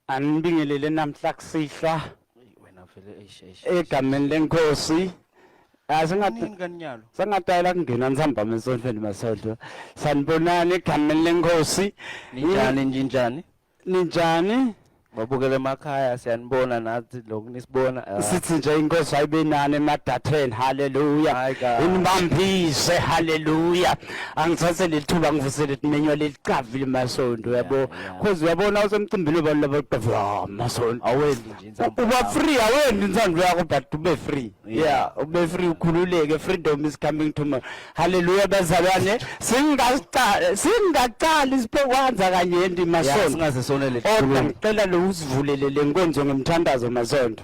Anibingelele namhla kusihla Wena vele egameni lenkosi. nini kanyalo? Sangadayela kungena nisihamba mesonhlweni masonto. Sanibonani egameni lenkosi. Ninjani? Ninjani? Babukele emakhaya siyanibona nathi lokunisibona. Sithi nje inkosi ayibenani emadatheni. Haleluya. Inibambise haleluya. Angithathe lethuba ngivusele timenywa leliqavile masonto yabo. Cause uyabona usemcimbini abantu labaqava masonto. Awendi nje insamba. Uba free awendi insando yakho but ube free. Yeah, ube free ukhululeke. Freedom is coming to me. Hallelujah bazalwane. Singaqali isipokwanza kanye ndi masonto. Singaze sonele Kodwa ngicela lo usivulele lenkonzo ngemthandazo masonto.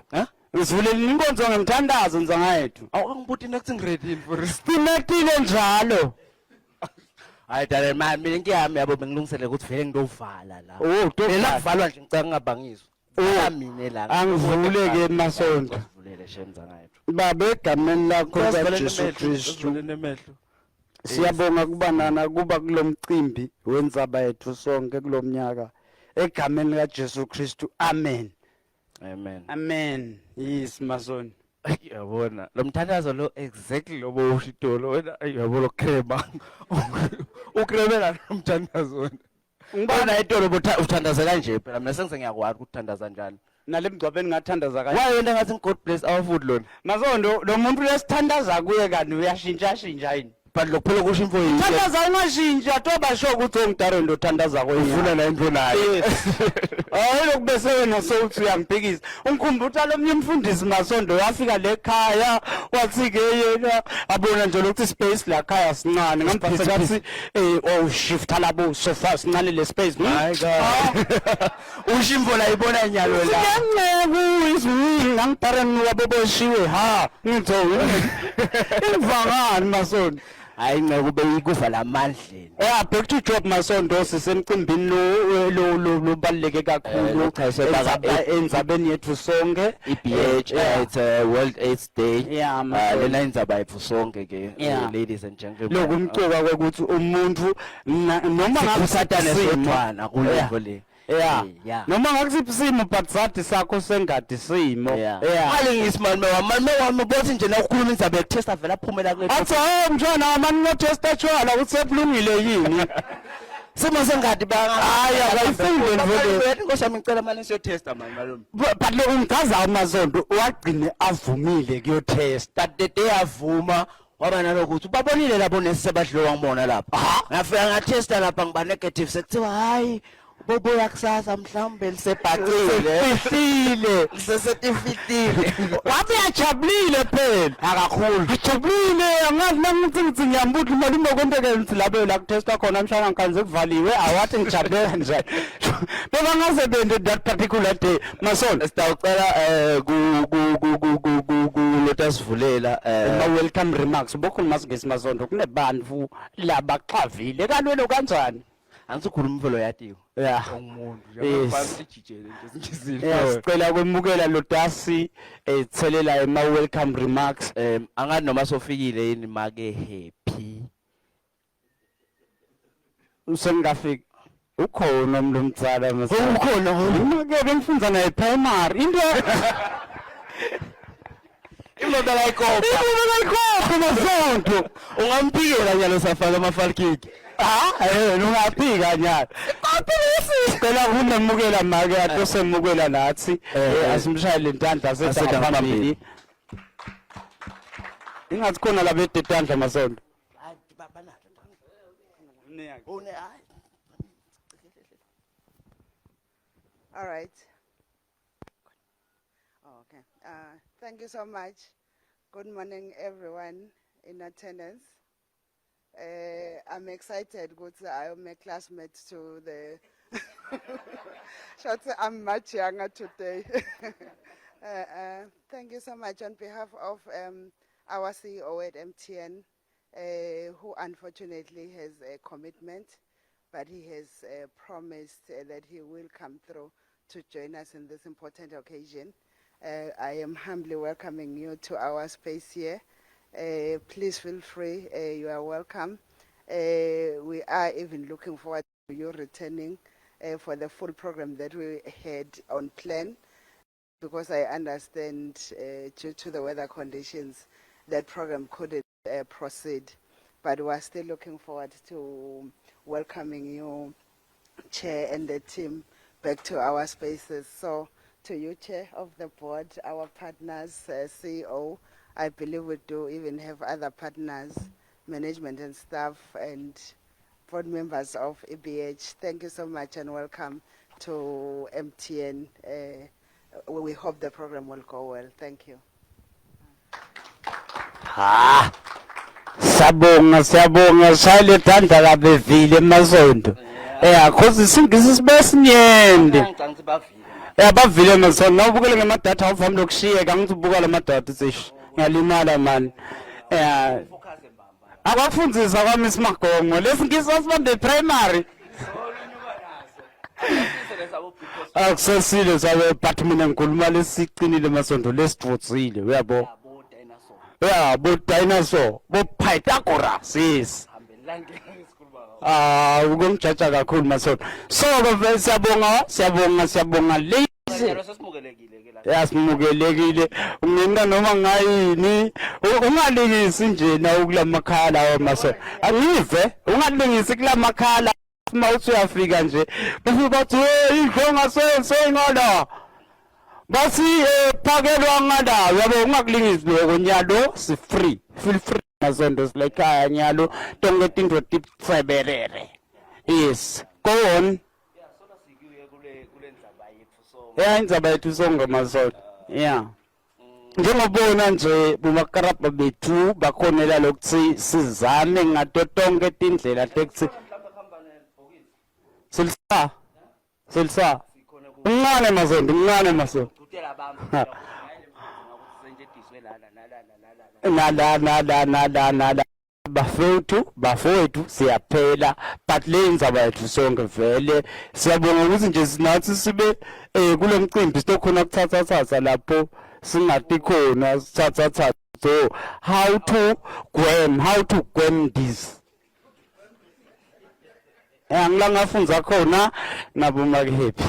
Usivulele inkonzo ngemthandazo nzangayethu. Awungibuthi next ngready for Stimekile njalo. Hayi dale man mina ngiyami yabo bengilungisele ukuthi vele ngidovala la. Utovala Kuvalwa nje ngicanga ngabangiswa. Mine la. Angivuleke masonto. Sivulele shenza ngayethu. Baba egameni lakho kaJesu Kristu. Siyabonga kubanana kuba kulomcimbi wenzaba yethu sonke kulomnyaka egameni kaJesu Kristu. Amen. Amen. Yes masonto. Yabona lo mthandazo lo exactly lobo ushitolo wena yabo lo crema ukremela lo mthandazo wena ngibona itolo uthandaza kanje phela mina sengize ngiyakwazi ukuthandaza njani nale mgcwabeni ngathandaza kanje why wena ngathi God bless our food lona masonto lo muntu lesithandaza kuye kanti uyashintsha yini but lokuphela kusho imfo yini thandaza ungashintsha toba sho ukuthi ongidaro ndothandaza kwenye ufuna la into nayo hayi lokubese wena sowuthi uyangibhekisa ungikhumbuta lo mnye umfundisi masonto wafika lekhaya wathi ke yena abona nje ukuthi space la khaya sincane ngambase ngathi shifta labo sofa sincane le space hayi god ushimvo la ibona nyalo la ngeke izwini ngangidaro waboboshiwe ha ngitho imvangani masonto hayi ngeke ube ikufa lamandleni back to job masonto sisemcimbini lo baleke kakhulu enzabeni yethu sonke EBH it's World AIDS Day lena indzaba yethu sonke ke ladies and gentlemen lokumcuka ukuthi umuntu noma ngabe satane sodwana kulevo le noma ngakusiphi isimo but sathi sakho sengadi simo mali ngisimali wami bothi nje na ukukhuluma indzaba yetesta vela aphumela kule athi mntwana amani notesta chwala ukuthi sebulungile yini simo sengadi hayi akayifunde vele inkosi yami ngicela manje siyotesta manje malume but lo umchaza amazonto wagcine avumile kuyotesta the day avuma waba nalokuthi babonile labo nesebadliwa ngibona lapha ngafika ngatesta lapha ngiba negative sekuthiwa hayi bobo yakusasa mhlambe lisebhacile fihlile sesetifitile wathi yajabulile phela akakhulu ajabulile angazi nangithi ngiyambuthi imali imokwenteke ngithi labe la kutesta khona mshana ngikanze kuvaliwe awathi ngijabule kanjani beba ngaze bende that particular day masonto sitawucela ku lotasivulela welcome remarks bokhuluma singesi masonto kunebantu laba xavile kalwelo kanjani angikhuluma imvelo yatiwe umuntu ejijele nje sinjizile sicela kwemukela lo dasi ethelela ema welcome remarks angathi noma sofikile yini make happy usengafika ukhona umuntu omtsala ukhona make bengifunda naye primary into imoto la ikopa masonto ungamphikela njalo safaka amafalkiki ungaphika nyalo cela unemukela make ade semukela nathi asimshayele intandla sephambili ingathi khona la bedetandla masonto all right okay thank you so much. Good morning everyone in attendance. I'm excited because I'm a classmate to the I'm much younger today. Thank you so much on behalf of our CEO at MTN, who unfortunately has a commitment, but he has promised that he will come through to join us in this important occasion. I am humbly welcoming you to our space here. Please feel free, you are welcome. We are even looking forward to you returning for the full program that we had on plan, because I understand due to the weather conditions that program couldn't proceed, but we're still looking forward to welcoming you, Chair, and the team back to our spaces. So to you, Chair of the board, our partners, CEO, I believe we do even have other partners, management and staff, and board members of EBH. Thank you so much and welcome to MTN. We hope the program will go well. Thank you. Siyabonga shayile tandla kabevile emasondo. Cause isingisi sibesinyende. Bavile emasondo. Nawubukele ngamadatha awuvami lokushiyeka ngithi ubuka lamadatha sish. Ngiyalimala man. Abafundzisa kwami isimagongo lesingisi wasibambe primary. Akusesile sabe but mina ngikhuluma lesiqinile emasondo lesivutsile uyabo. Bo dinosaur, bo Pythagoras, yes. Ukungijaja kakhulu masondo. So siyabonga lazy. Yasimukelekile. Mina noma ngayini, ungalingisi nje na ukulamakhala lawo masondo. Angive, ungalingisi kulamakhala uma uthi uyafika nje. Bese bathi hey idlonga sengala. Basi phakelwa ngala yabo ungakulingisi lokho nyalo si free feel free mazondo silekhaya nyalo tonke tintwe tipfeberere. Yes, go on. Indzaba yethu sonke mazondo. Njengobona nje bumakarabha bethu bakhonela lokuthi sizame ngato tonke tindlela tekuthi silsa Ngane masondo. Nada. Bafowethu siyaphela but le indzaba yethu sonke vele siyabonga ukuthi nje sinathi sibe kule mcimbi sitokhona kuthatha lapho singathi khona sithatha. So how to gwem this. Ngilangafundza khona nabo makehappy.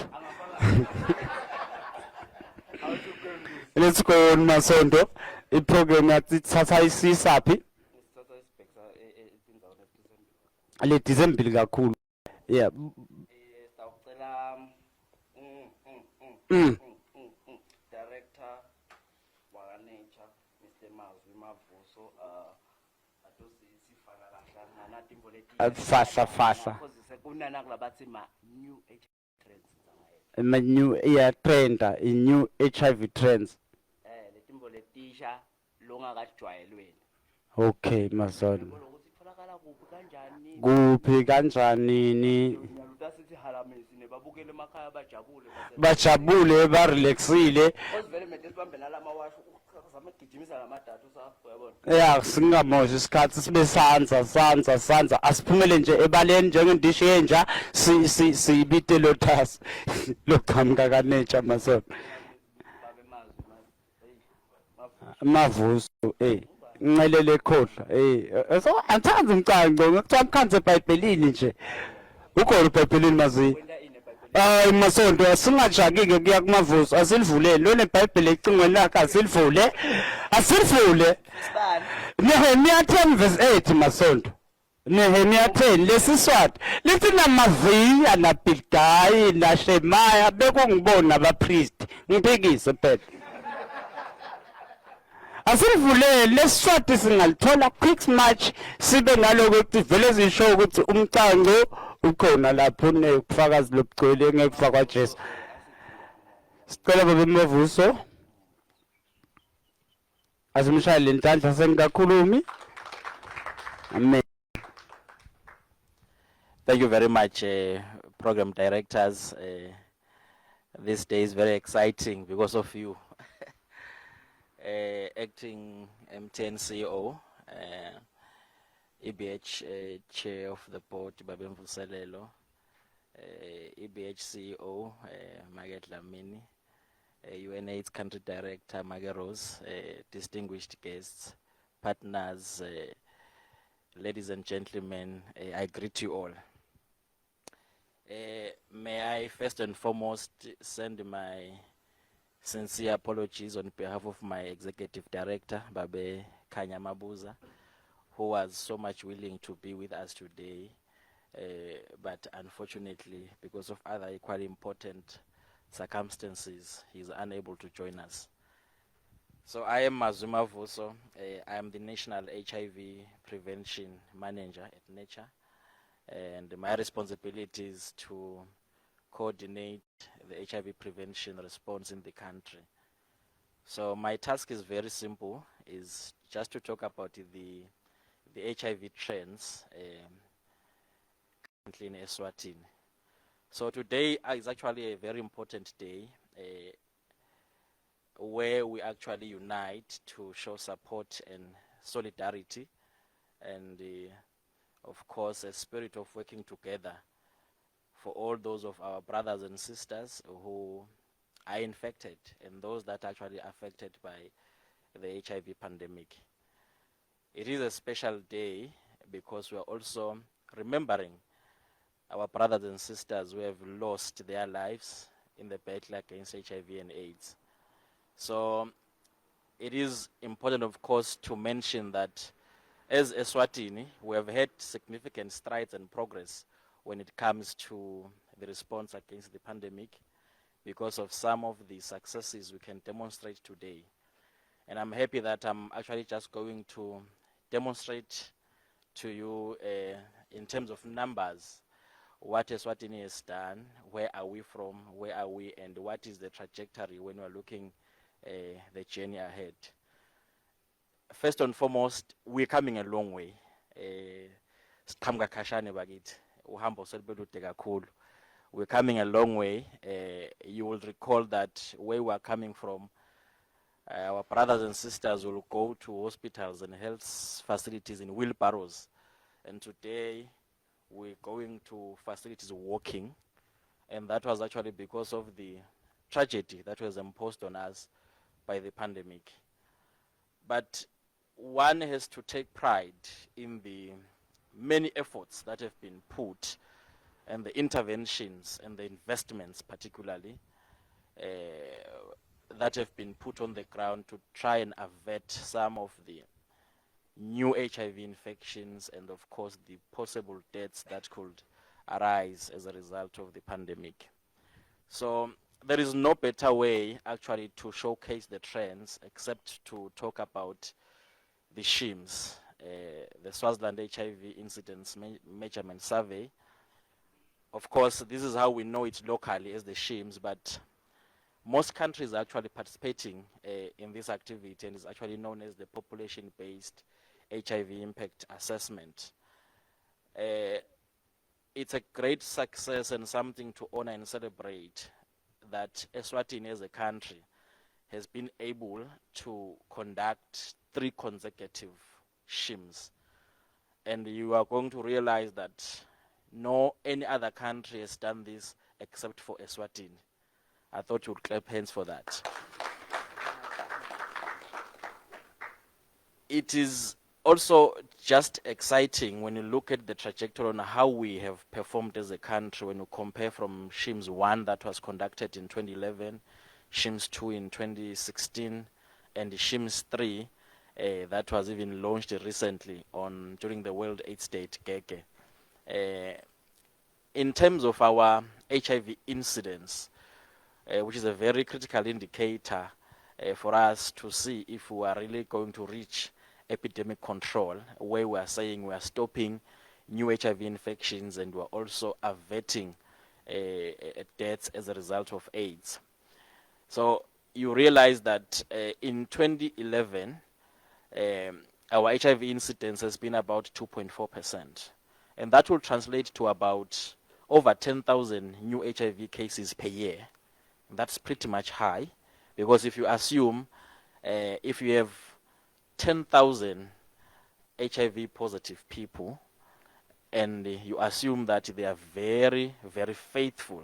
Let's go on masondo. Iprogram yathi thatha isisaphi? Le December kakhulu. Yeah. Director wa NERCHA Mr. Mavuso sifana kahle na timbo leti Fasa. kunana kulabathi ma new HIV trends My new trend, new HIV trends. letimbo letisha longakajwayelweni. Okay, masondo. Kuphi kanjani ni bajabule barelaxile. Singamoshi isikhathi sibe sanza asiphumele nje ebaleni njengendishi yenja siyibite lothas loqhamuka kaNERCHA masondo. Mavuso ngicelele khodla so angithandi umcango ngikuthiwa mkhanze eBhayibhelini nje ukhona eBhayibhelini mazi masondo asingajaki-ke kuya kumavuso asilivuleli lona eBhayibheli ecingweni lakhe asilivule Nehemiah 10 verse 8 masondo. Nehemiah 10 lesiswati lithi namaviya naBhilgayi naShemaya bekungibona abapriest ngiphikise phela. Asilivulele lesiswati singalithola quick match sibe ngaloko ukuthi vele zisho ukuthi umcango ukhona lapho nekufakazi lobugcwele ngekufa kwaJesu. Sicela baba Mavuso azimshayele intandla sengakhulumi. Amen. Thank you very much, program directors. This day is very exciting because of you. Acting MTN CEO, EBH Chair of the Board, Babem Vuselelo, EBH CEO, Margaret Lamini, UNAIDS Country Director, Margaret Rose, distinguished guests, partners, ladies and gentlemen, I greet you all. May I first and foremost send my sincere apologies on behalf of my executive director, Babe Kanyamabuza, who was so much willing to be with us today, but unfortunately, because of other equally important circumstances, he's unable to join us. So I am Mazuma Vuso. I am the National HIV Prevention Manager at NERCHA, and my responsibility is to coordinate the HIV prevention response in the country. So my task is very simple, is just to talk about the HIV trends currently in Eswatini. So today is actually a very important day where we actually unite to show support and solidarity and of course a spirit of working together for all those of our brothers and sisters who are infected and those that are actually affected by the HIV pandemic. It is a special day because we are also remembering our brothers and sisters who have lost their lives in the battle against HIV and AIDS. So it is important, of course, to mention that as Eswatini, we have had significant strides and progress when it comes to the response against the pandemic because of some of the successes we can demonstrate today. And I'm happy that I'm actually just going to demonstrate to you in terms of numbers what Eswatini has done, where are we from, where are we, and what is the trajectory when we're looking the journey ahead. First and foremost, we're coming a long way. We're coming a long way. You will recall that where we're coming from, our brothers and sisters will go to hospitals and health facilities in wheelbarrows. And today, we're going to facilities walking. And that was actually because of the tragedy that was imposed on us by the pandemic. But one has to take pride in the many efforts that have been put and the interventions and the investments particularly that have been put on the ground to try and avert some of the new HIV infections and of course the possible deaths that could arise as a result of the pandemic. So there is no better way actually to showcase the trends except to talk about the SHIMS, the Swaziland HIV Incidence Measurement Survey. Of course, this is how we know it locally as the SHIMS, but most countries are actually participating in this activity, and is actually known as the population-based HIV impact assessment. It's a great success and something to honor and celebrate that Eswatini as a country has been able to conduct 3 consecutive SHIMS. And you are going to realize that no any other country has done this except for Eswatini. I thought you would clap hands for that. It is also just exciting when you look at the trajectory on how we have performed as a country when you compare from SHIMS 1 that was conducted in 2011, SHIMS 2 in 2016, and the SHIMS 3 that was even launched recently during the World AIDS Day, Gege. In terms of our HIV incidence, which is a very critical indicator for us to see if we are really going to reach epidemic control, where we are saying we are stopping new HIV infections and we are also averting deaths as a result of AIDS. So you realize that in 2011, our HIV incidence has been about 2.4%. And that will translate to about over 10,000 new HIV cases per year. That's pretty much high, because if you assume if you have 10,000 HIV positive people and you assume that they are very, very faithful,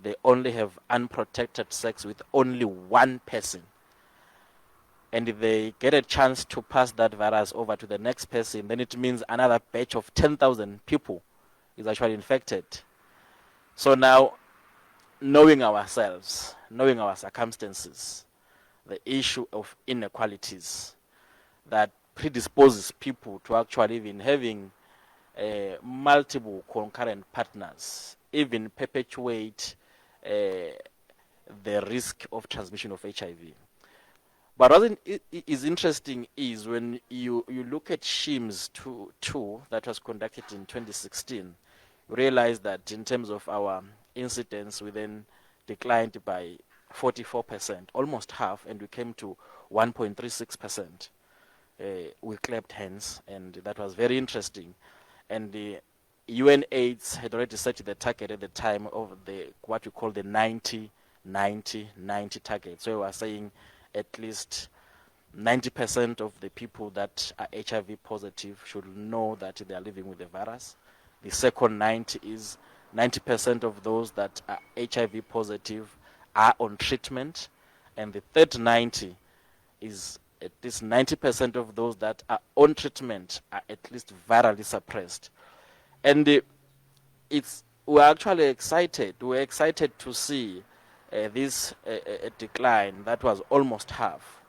they only have unprotected sex with only one person, and if they get a chance to pass that virus over to the next person, then it means another batch of 10,000 people is actually infected. So now, knowing ourselves, knowing our circumstances, the issue of inequalities that predisposes people to actually even having multiple concurrent partners, even perpetuate the risk of transmission of HIV. But what is interesting is when you look at SHIMS 2 that was conducted in 2016, you realize that in terms of our incidence, we then declined by 44%, almost half, and we came to 1.36%. We clapped hands, and that was very interesting. And the UNAIDS had already set the target at the time of the what we call the 90-90-90 target. So we are saying at least 90% of the people that are HIV positive should know that they are living with the virus. The second 90 is 90% of those that are HIV positive are on treatment. And the third 90 is at least 90% of those that are on treatment are at least virally suppressed. And we're actually excited. We're excited to see this decline that was almost half.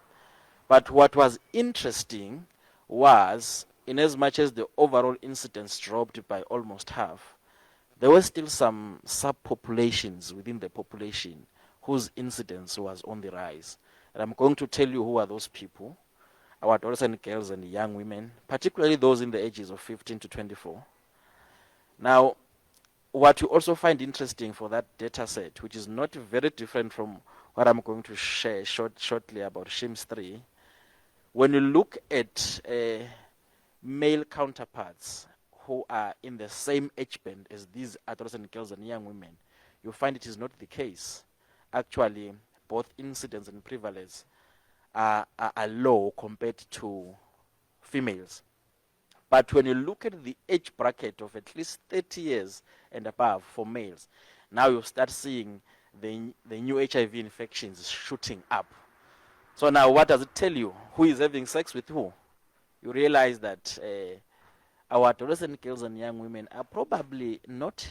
But what was interesting was, in as much as the overall incidence dropped by almost half, there were still some subpopulations within the population whose incidence was on the rise. And I'm going to tell you who are those people: our adolescent girls and young women, particularly those in the ages of 15 to 24. Now, what you also find interesting for that data set, which is not very different from what I'm going to share shortly about SHIMS 3, when you look at male counterparts who are in the same age band as these adolescent girls and young women, you find it is not the case. Actually, both incidence and prevalence are low compared to females. But when you look at the age bracket of at least 30 years and above for males, now you start seeing the new HIV infections shooting up. So now what does it tell you? Who is having sex with who? You realize that our adolescent girls and young women are probably not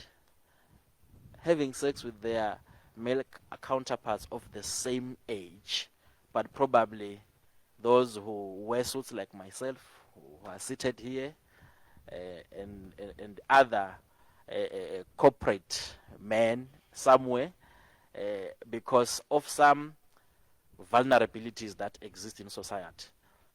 having sex with their male counterparts of the same age, but probably those who wear suits like myself, who are seated here, and other corporate men somewhere, because of some vulnerabilities that exist in society.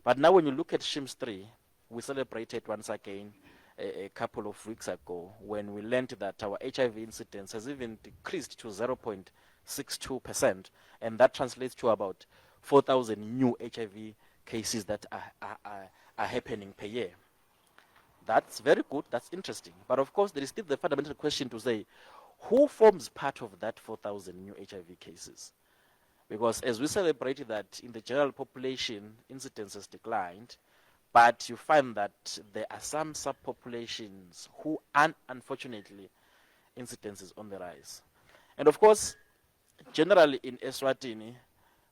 But now when you look at SHIMS 3, we celebrated once again a couple of weeks ago when we learned that our HIV incidence has even decreased to 0.62%, and that translates to about 4,000 new HIV cases that are happening per year. That's very good, that's interesting. But of course, there is still the fundamental question to say, who forms part of that 4,000 new HIV cases? Because as we celebrated that in the general population, incidence has declined, but you find that there are some subpopulations who, unfortunately, incidence is on the rise. And of course, generally in Eswatini,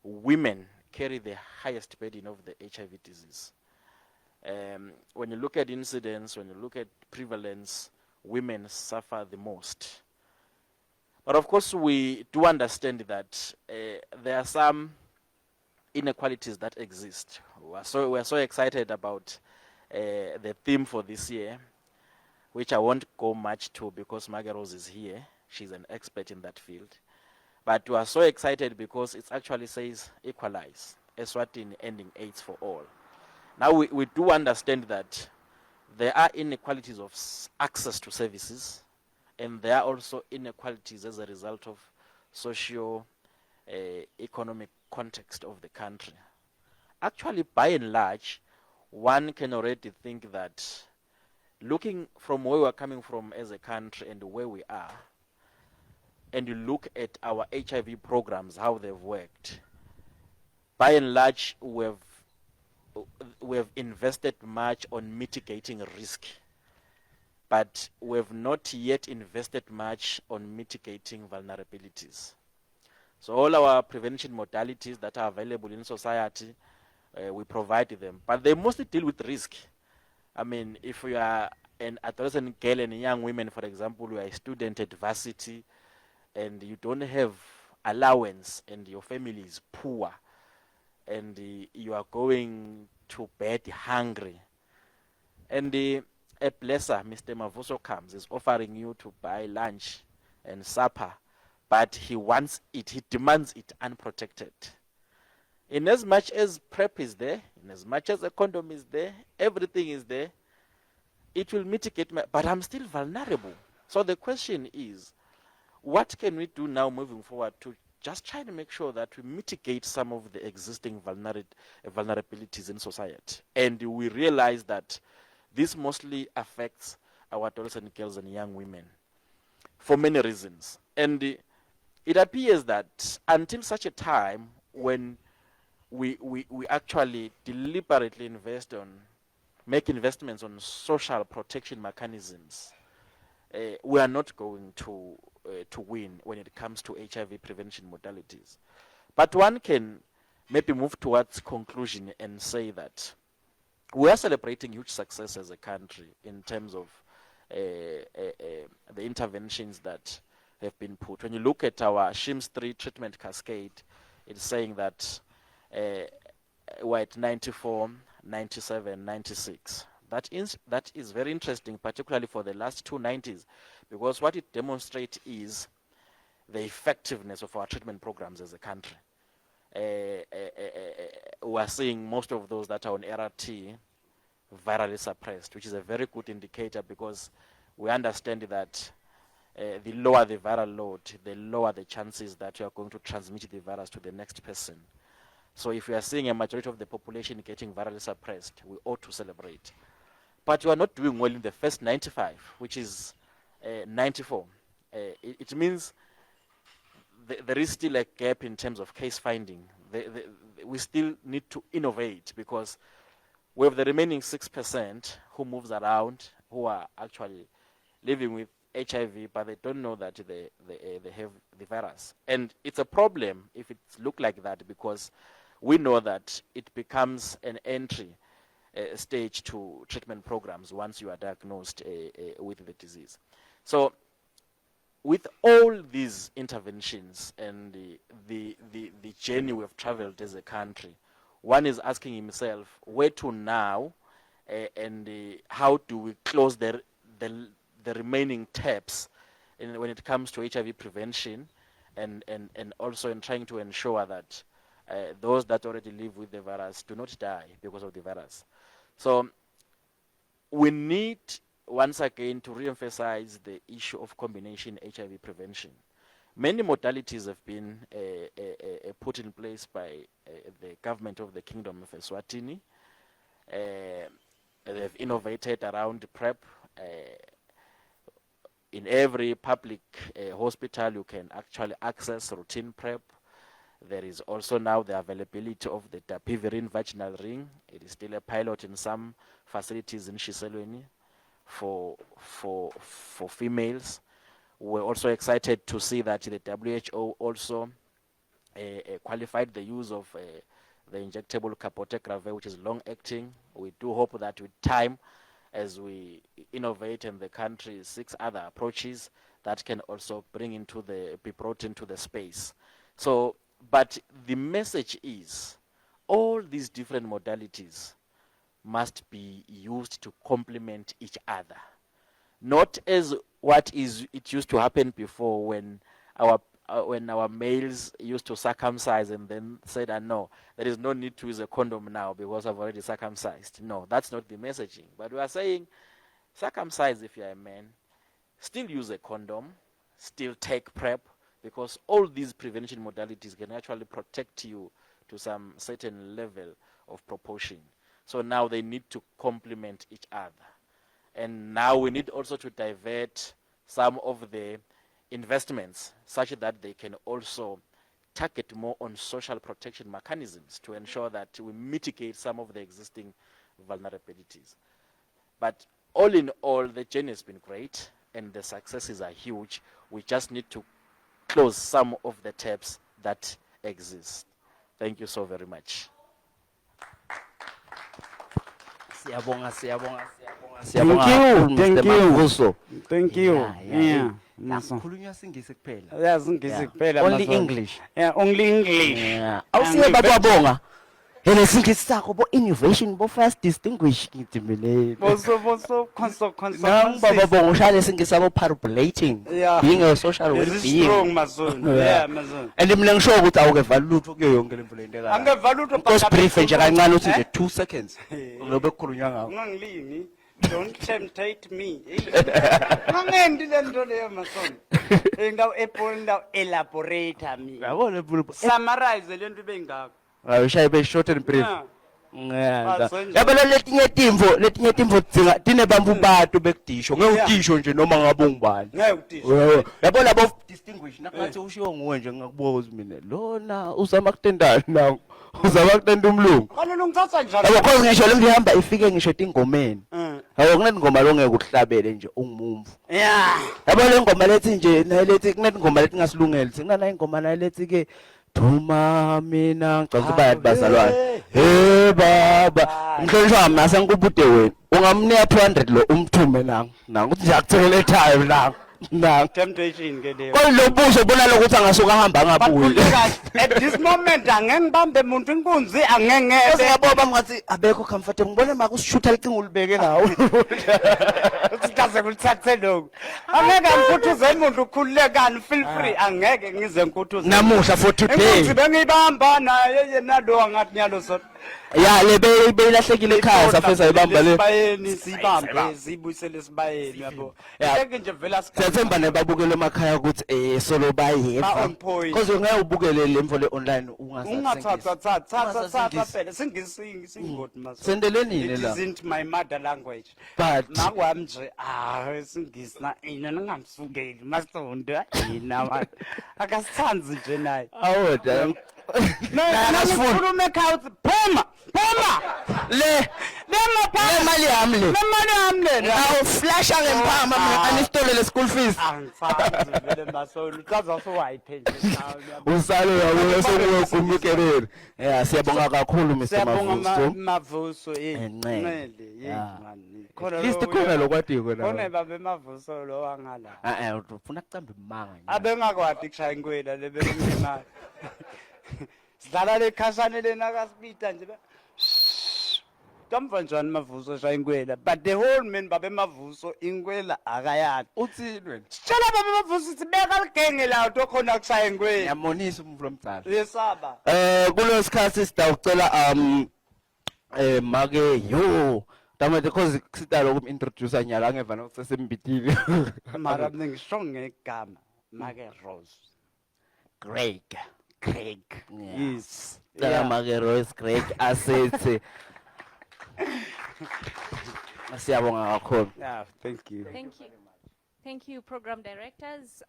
women carry the highest burden of the HIV disease. When you look at incidence, when you look at prevalence, women suffer the most. But of course, we do understand that there are some inequalities that exist. We're so excited about the theme for this year, which I won't go much to because Margaret Rose is here. She's an expert in that field. But we are so excited because it actually says equalize, Eswatini ending AIDS for all. Now we do understand that there are inequalities of access to services, and there are also inequalities as a result of socio-economic context of the country. Actually, by and large, one can already think that looking from where we're coming from as a country and where we are, and you look at our HIV programs, how they've worked, by and large, we've invested much on mitigating risk, but we've not yet invested much on mitigating vulnerabilities. So all our prevention modalities that are available in society, we provide them, but they mostly deal with risk. I mean, if you are an adolescent girl and young women, for example, you are a student at varsity, and you don't have allowance and your family is poor and you are going to bed hungry, and a blesser, Mr. Mavuso, comes, is offering you to buy lunch and supper, but he demands it unprotected. In as much as PrEP is there, in as much as a condom is there, everything is there, it will mitigate but I'm still vulnerable. So the question is, what can we do now moving forward to just try to make sure that we mitigate some of the existing vulnerabilities in society? And we realize that this mostly affects our adolescent girls and young women for many reasons. And it appears that until such a time when we actually deliberately make investments on social protection mechanisms, we are not going to win when it comes to HIV prevention modalities. But one can maybe move towards conclusion and say that we are celebrating huge success as a country in terms of the interventions that have been put. When you look at our SHIMS-3 treatment cascade, it's saying that we're at 94, 97, 96. That is very interesting, particularly for the last 2 90s, because what it demonstrates is the effectiveness of our treatment programs as a country. We are seeing most of those that are on RRT virally suppressed, which is a very good indicator, because we understand that the lower the viral load, the lower the chances that you are going to transmit the virus to the next person. So if we are seeing a majority of the population getting virally suppressed, we ought to celebrate. But we are not doing well in the first 95, which is 94. It means there is still a gap in terms of case finding. We still need to innovate, because we have the remaining 6% who moves around, who are actually living with HIV, but they don't know that they have the virus. And it's a problem if it looks like that, because we know that it becomes an entry stage to treatment programs once you are diagnosed with the disease. So with all these interventions and the journey we have traveled as a country, one is asking himself, where to now, and how do we close the remaining taps when it comes to HIV prevention, and also in trying to ensure that those that already live with the virus do not die because of the virus. So we need, once again, to re-emphasize the issue of combination HIV prevention. Many modalities have been put in place by the government of the Kingdom of Eswatini. They've innovated around PrEP. In every public hospital, you can actually access routine PrEP. There is also now the availability of the dapivirine vaginal ring. It is still a pilot in some facilities in Shiselweni for females. We're also excited to see that the WHO also qualified the use of the injectable cabotegravir, which is long-acting. We do hope that with time, as we innovate and the country seeks other approaches, that can also be brought into the space. So, but the message is, all these different modalities must be used to complement each other. Not as it used to happen before, when our males used to circumcise and then said, no, there is no need to use a condom now because I've already circumcised. No, that's not the messaging. But we are saying, circumcise if you're a man, still use a condom, still take PrEP, because all these prevention modalities can actually protect you to some certain level of proportion. So now they need to complement each other. And now we need also to divert some of the investments such that they can also target more on social protection mechanisms to ensure that we mitigate some of the existing vulnerabilities. But all in all, the journey has been great and the successes are huge. We just need to close some of the taps that exist. Thank you so very much. Thank you. Thank you. Yeah. Yeah. mason. Khulunywa singisi kuphela. Uyazingisi Yeah. kuphela Only mason. English. Yeah, only English. Yeah. Awusiye bababonga. Hele singisi sakho bo innovation bo first distinguish ngithi mina. Boso Nang bababonga ushaya singisi sabo parabolating. Yeah. Being a social This is well-being. strong mason. Yeah mason. And mina ngisho ukuthi awukeva lutho kuyo yonke lemvulo into ekala. Angeva lutho Because brief nje kancane uthi Eh? nje 2 seconds. Ngobe kukhulunywa ngawo. Ungangilingi. Don't temptate me. Ngangendi lento leyo mason. Ndaw elaborate me. Yabona mfulu. Summarize lento bengakho. Awushaye be short and brief. Yeah. Yeah. Sonje. Yabona letinye timvo dinga tinebambu bato bekudisho. Ngeke Yeah. udisho nje noma ngabe ungubani. Ngeke udisho. Yabo labo distinguish nakathi ushiwo nguwe nje ngakubuza mina. Lona uzama kutendana nawo. Uzama kutenda umlungu. Kaloku ngithatha njalo. Yabo cause ngisho lemntu ihamba ifike ngisho tingomeni. Mm. Yabo kunengoma longeke ukuhlabele nje ungumumvu. Yeah. Yabo le ngoma lethi nje nalethi kunengoma lethi ngasilungele. Singana ingoma nalethi ke Thuma mina ngicela bayati bazalwane. Hey baba, ngihlonishwa mase ngikubude wena. Ungamnika 200 lo umthume nanga. Nanga uthi ngiyakuthekela time nanga. Nanga. Temptation ke leyo. Kodwa lo buso bona lokuthi angasuka ahamba ngabuye. At this moment angeke ngibambe umuntu inkunzi angengebe. Singabona ngathi abekho comfortable ngibona makusishutha licingo ulibeke ngawo. Usithathe kulithathe lokho. Angeke ngikhuthuze umuntu ukhululekani feel free angeke ngize ngikhuthuze. Namuhla for today. Inkunzi bengiyibamba naye yena lo ngathi nyalo so. Ya le beyilahlekile ekhaya safeza ibamba le. Sibayeni sibambe sibuyisele sibayeni yabo. Ngeke nje vela Siyathemba nebabukele emakhaya ukuthi solo bayeva. Ba on point. Because ungeke ubukele lemvo le online ungathatha phela singoti mas. Sendeleni It la. isn't my mother language. But Makwami nje singisi na ina ningamsukeli masonto yina manje. Akasithanzi nje naye. awoda. Nasikhuluma ekhaya uthi phuma Le mali yami le. Lemali yami le. Awu flasha ngempama mina anisitolele school fees. Angithanzi vele masonto ucaza sowayiphendle nawe. Usale yabo sekuyokumkelele. Yeah, siyabonga kakhulu Mr. Siyabonga Mavuso. Mavuso Enqele. yeah man. At least khona lokwatiko Khona la. babe Mavuso lo wangala. Ufuna kucamba imanga. Abengakwadi kushaya inkwela lebemnyama. Sidlala lekhashane lena kasibita nje. Kamva njani Mavuso shaya inkwela but the whole man babe Mavuso inkwela akayadi. Uthini wena? Sicela babe Mavuso sibeka ligenge la tokhona kushaya inkwela. Ngiyamonisa umvulo omdala. Yesaba. Kulesikhathi sidawucela make yo Tamate because sitalo ukum-introduce nyala angeva nokusesembitile. Mara mina ngisho ngegama Make Rose. Greg. Yes. Tala Make Rose Greg asethi. Siyabonga kakhulu. Yeah, thank you. Thank you, program directors.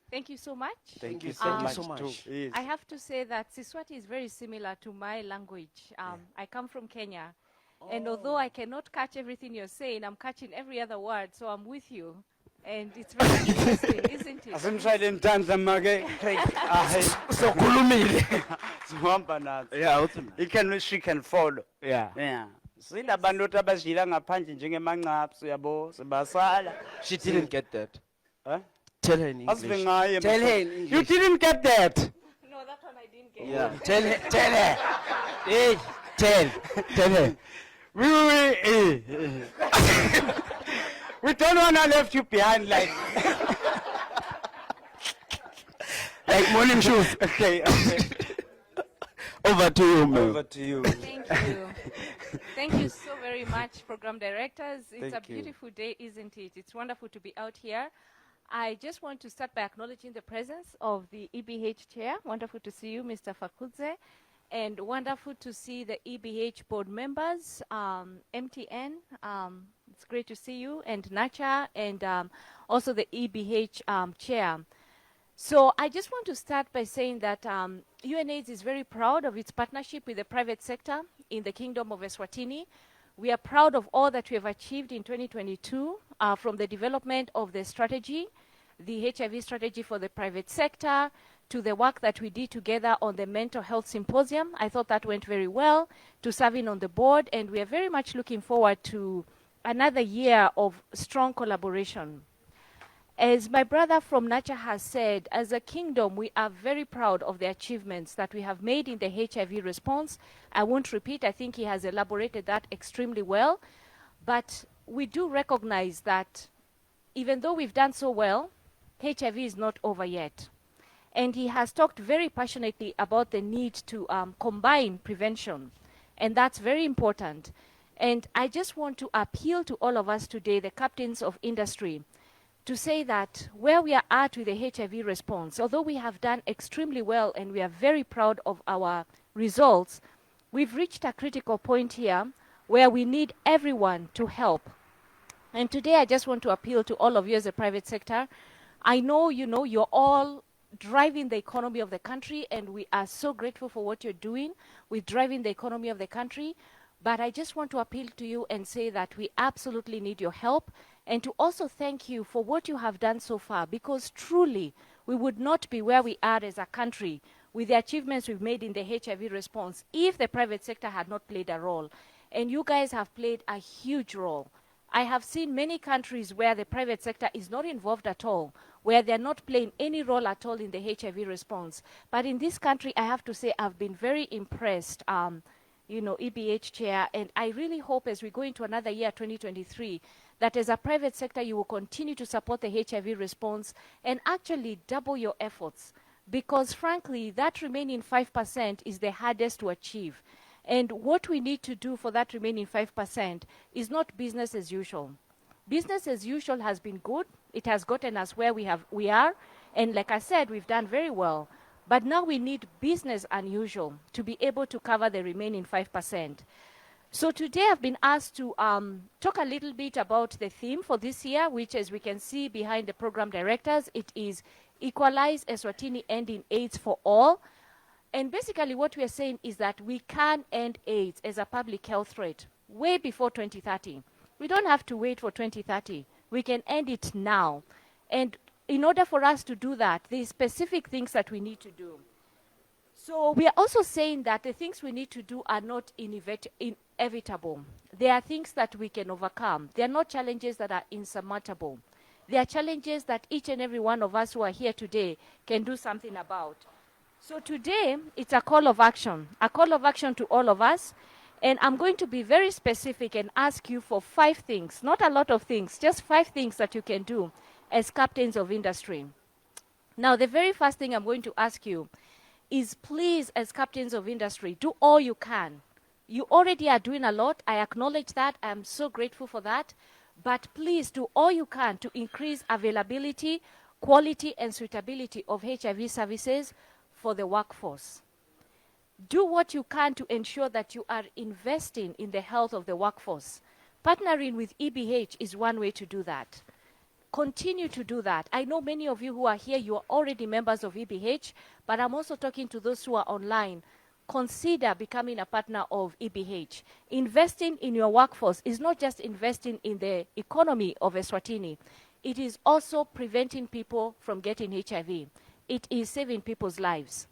Thank you so much. Thank you so so much much. Too. Yes. I have to say that Siswati is very similar to my language. I come from Kenya. And although I cannot catch everything you're saying, I'm catching every other word, so I'm with you. And it's very interesting, isn't it? Asimshayile intandla Make. Sokhulumile. Sihamba nathi. Yeah, She can follow. yeah. Yeah. Silabantu abajila ngaphandle njengemanqapsi yabo sibasala. She didn't get that. Huh? Tell her in English. Asive ngaye. Tell her in You English. didn't get that. No, that one I didn't get. Yeah. Tell her. Hey, tell her. We don't want to left you behind like Morning shoes. okay. Over to you, man. Over to you. Thank you. Thank you so very much, program directors. It's Thank a you. beautiful day, isn't it? It's wonderful to be out here. I just want to start by acknowledging the presence of the EBH chair. Wonderful to see you, Mr. Fakudze. And wonderful to see the EBH board members, MTN, it's great to see you, and NERCHA, and also the EBH chair. So I just want to start by saying that UNAIDS is very proud of its partnership with the private sector in the Kingdom of Eswatini. We are proud of all that we have achieved in 2022 from the development of the strategy, the HIV strategy for the private sector, to the work that we did together on the mental health symposium. I thought that went very well, to serving on the board, and we are very much looking forward to another year of strong collaboration. As my brother from NERCHA has said, as a kingdom, we are very proud of the achievements that we have made in the HIV response. I won't repeat, I think he has elaborated that extremely well. But we do recognize that even though we've done so well, HIV is not over yet. And he has talked very passionately about the need to combine prevention. And that's very important. And I just want to appeal to all of us today, the captains of industry, to say that where we are at with the HIV response, although we have done extremely well and we are very proud of our results, we've reached a critical point here where we need everyone to help. And today I just want to appeal to all of you as the private sector. I know, you're all driving the economy of the country, and we are so grateful for what you're doing with driving the economy of the country. But I just want to appeal to you and say that we absolutely need your help, and to also thank you for what you have done so far, because truly we would not be where we are as a country with the achievements we've made in the HIV response if the private sector had not played a role. And you guys have played a huge role. I have seen many countries where the private sector is not involved at all, where they're not playing any role at all in the HIV response. But in this country, I have to say I've been very impressed, EBH chair, and I really hope as we go into another year, 2023, that as a private sector, you will continue to support the HIV response and actually double your efforts. Because frankly, that remaining 5% is the hardest to achieve. And what we need to do for that remaining 5% is not business as usual. Business as usual has been good. It has gotten us where we are. And like I said, we've done very well. But now we need business unusual to be able to cover the remaining 5%. So today I've been asked to talk a little bit about the theme for this year, which, as we can see behind the program directors, it is Equalize Eswatini Ending AIDS for All. And basically what we are saying is that we can end AIDS as a public health threat way before 2030. We don't have to wait for 2030. We can end it now. And in order for us to do that, there are specific things that we need to do. So we are also saying that the things we need to do are not inevitable. They are things that we can overcome. They are not challenges that are insurmountable. They are challenges that each and every one of us who are here today can do something about. So today, it's a call of action to all of us. And I'm going to be very specific and ask you for 5 things, not a lot of things, just 5 things that you can do as captains of industry. Now, the very first thing I'm going to ask you is, please, as captains of industry, do all you can. You already are doing a lot. I acknowledge that. I'm so grateful for that. But please do all you can to increase availability, quality, and suitability of HIV services for the workforce. Do what you can to ensure that you are investing in the health of the workforce. Partnering with EBH is one way to do that. Continue to do that. I know many of you who are here, you are already members of EBH, but I'm also talking to those who are online. Consider becoming a partner of EBH. Investing in your workforce is not just investing in the economy of Eswatini. It is also preventing people from getting HIV. It is saving people's lives.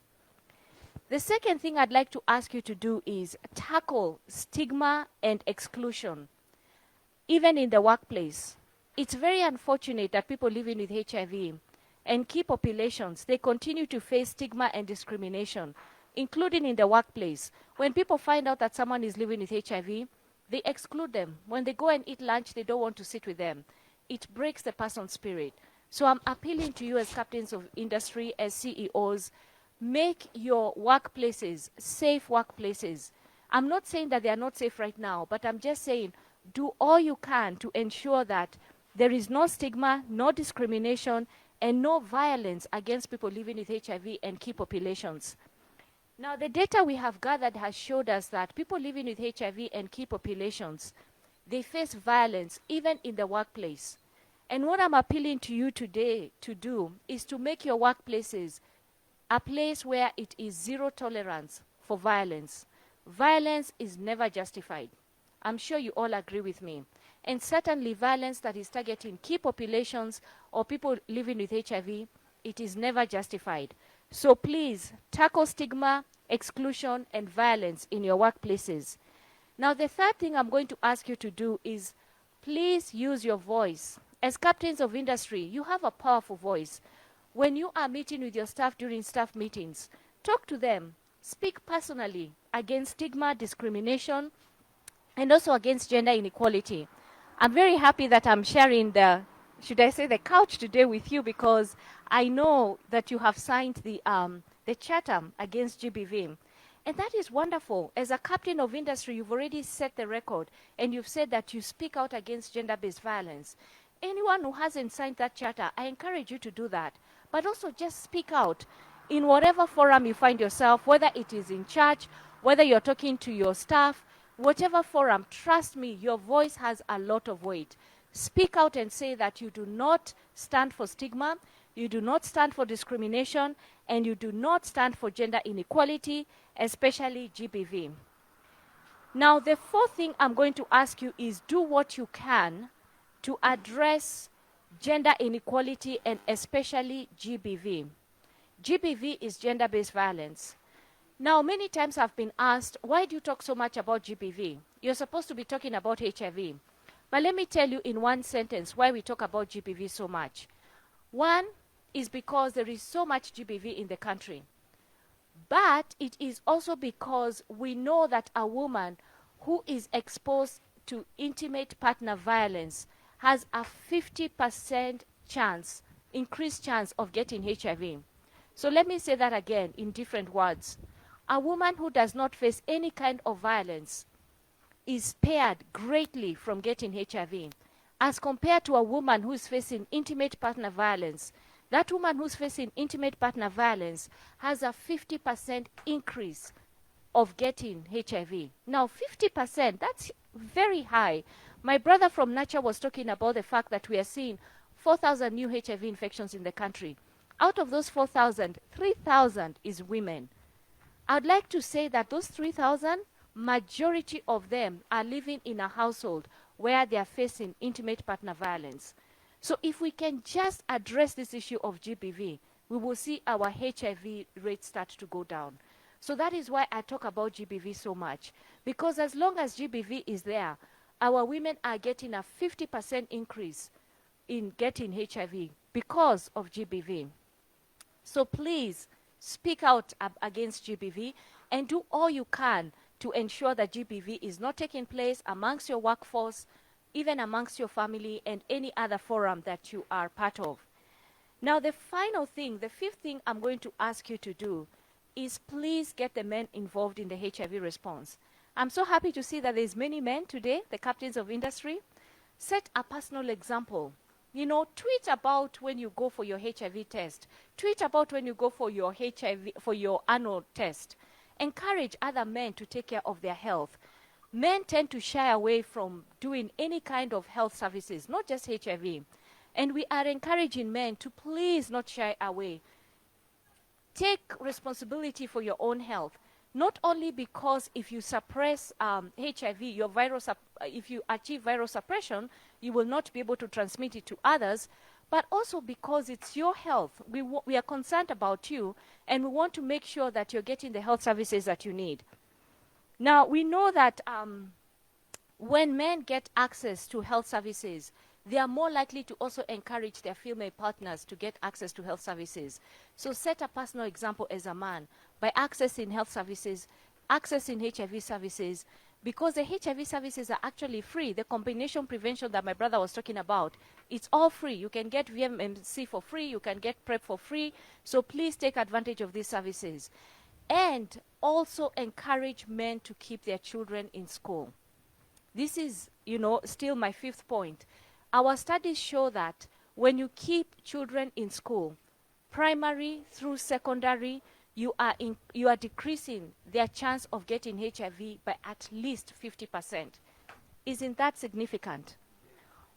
The second thing I'd like to ask you to do is tackle stigma and exclusion, even in the workplace. It's very unfortunate that people living with HIV and key populations, they continue to face stigma and discrimination, including in the workplace. When people find out that someone is living with HIV, they exclude them. When they go and eat lunch, they don't want to sit with them. It breaks the person's spirit. So I'm appealing to you as captains of industry, as CEOs, make your workplaces safe workplaces. I'm not saying that they are not safe right now, but I'm just saying do all you can to ensure that there is no stigma, no discrimination, and no violence against people living with HIV and key populations. Now, the data we have gathered has showed us that people living with HIV and key populations, they face violence even in the workplace. And what I'm appealing to you today to do is to make your workplaces a place where it is zero tolerance for violence. Violence is never justified. I'm sure you all agree with me. And certainly violence that is targeting key populations or people living with HIV, it is never justified. So please tackle stigma, exclusion, and violence in your workplaces. Now, the third thing I'm going to ask you to do is please use your voice as captains of industry, you have a powerful voice. When you are meeting with your staff during staff meetings, talk to them. Speak personally against stigma, discrimination, and also against gender inequality. I'm very happy that I'm sharing the, should I say, the couch today with you, because I know that you have signed the charter against GBV. And that is wonderful. As a captain of industry, you've already set the record, and you've said that you speak out against gender-based violence. Anyone who hasn't signed that charter, I encourage you to do that. But also just speak out in whatever forum you find yourself, whether it is in church, whether you're talking to your staff, whatever forum. Trust me, your voice has a lot of weight. Speak out and say that you do not stand for stigma, you do not stand for discrimination, and you do not stand for gender inequality, especially GBV. Now, the fourth thing I'm going to ask you is do what you can to address gender inequality and especially GBV. GBV is gender-based violence. Now, many times I've been asked, why do you talk so much about GBV? You're supposed to be talking about HIV. But let me tell you in one sentence why we talk about GBV so much. One is because there is so much GBV in the country. But it is also because we know that a woman who is exposed to intimate partner violence has a 50% chance, increased chance of getting HIV. So let me say that again in different words. A woman who does not face any kind of violence is spared greatly from getting HIV, as compared to a woman who is facing intimate partner violence. That woman who's facing intimate partner violence has a 50% increase of getting HIV. Now, 50%, that's very high. My brother from NERCHA was talking about the fact that we are seeing 4,000 new HIV infections in the country. Out of those 4,000, 3,000 is women. I'd like to say that those 3,000, majority of them are living in a household where they are facing intimate partner violence. So if we can just address this issue of GBV, we will see our HIV rates start to go down. So that is why I talk about GBV so much. Because as long as GBV is there, our women are getting a 50% increase in getting HIV because of GBV. So please speak out against GBV and do all you can to ensure that GBV is not taking place amongst your workforce, even amongst your family and any other forum that you are part of. Now, the final thing, the fifth thing I'm going to ask you to do is please get the men involved in the HIV response. I'm so happy to see that there's many men today, the captains of industry. Set a personal example. You know, tweet about when you go for your HIV test. Tweet about when you go for your HIV, for your annual test. Encourage other men to take care of their health. Men tend to shy away from doing any kind of health services, not just HIV. And we are encouraging men to please not shy away. Take responsibility for your own health. Not only because if you suppress HIV, if you achieve viral suppression, you will not be able to transmit it to others, but also because it's your health. We are concerned about you, and we want to make sure that you're getting the health services that you need. Now, we know that when men get access to health services, they are more likely to also encourage their female partners to get access to health services. So set a personal example as a man by accessing health services, accessing HIV services, because the HIV services are actually free. The combination prevention that my brother was talking about, it's all free. You can get VMC for free, you can get PrEP for free, so please take advantage of these services. And also encourage men to keep their children in school. This is, you know, still my fifth point. Our studies show that when you keep children in school, primary through secondary, you are decreasing their chance of getting HIV by at least 50%. Isn't that significant?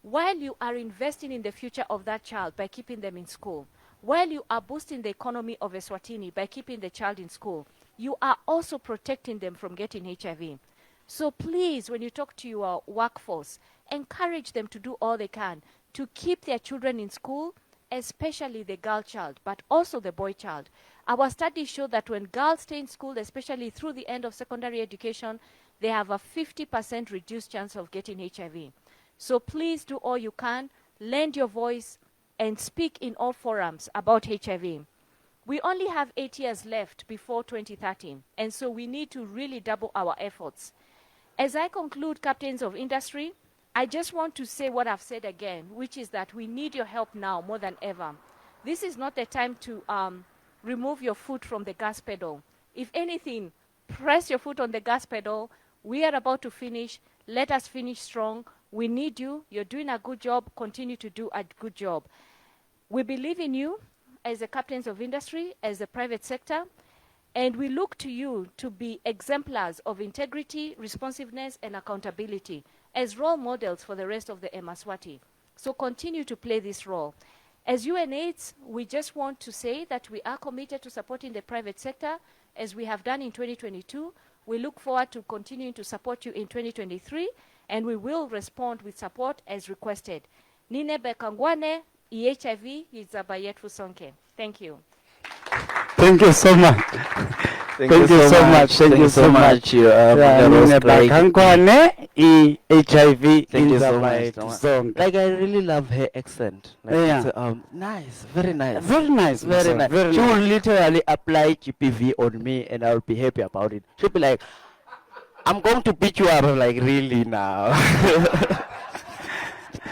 While you are investing in the future of that child by keeping them in school, while you are boosting the economy of Eswatini by keeping the child in school, you are also protecting them from getting HIV. So please, when you talk to your workforce, encourage them to do all they can to keep their children in school, especially the girl child, but also the boy child. Our studies show that when girls stay in school, especially through the end of secondary education, they have a 50% reduced chance of getting HIV. So please do all you can lend your voice, and speak in all forums about HIV. We only have 8 years left before 2030, and so we need to really double our efforts. As I conclude, captains of industry, I just want to say what I've said again, which is that we need your help now more than ever. This is not the time to remove your foot from the gas pedal. If anything, press your foot on the gas pedal. We are about to finish. Let us finish strong. We need you. You're doing a good job. Continue to do a good job. We believe in you as the captains of industry, as the private sector, and we look to you to be exemplars of integrity, responsiveness, and accountability as role models for the rest of the Eswatini. So continue to play this role. As UNAIDS, we just want to say that we are committed to supporting the private sector as we have done in 2022. We look forward to continuing to support you in 2023, and we will respond with support as requested. Nine Bekangwane, EHIV, Yizabayetfu Sonke. Thank you. Thank you so much. Thank you so much. Thank you so much. Kankwane, HIV Thank you in so the much. song. Like, I really love her accent. Like, Yeah. it's, nice, very nice. Very nice, Very nice. Very She nice. will literally apply GPV on me and I'll be happy about it. She'll be like, I'm going to beat you up. I'm like, really now?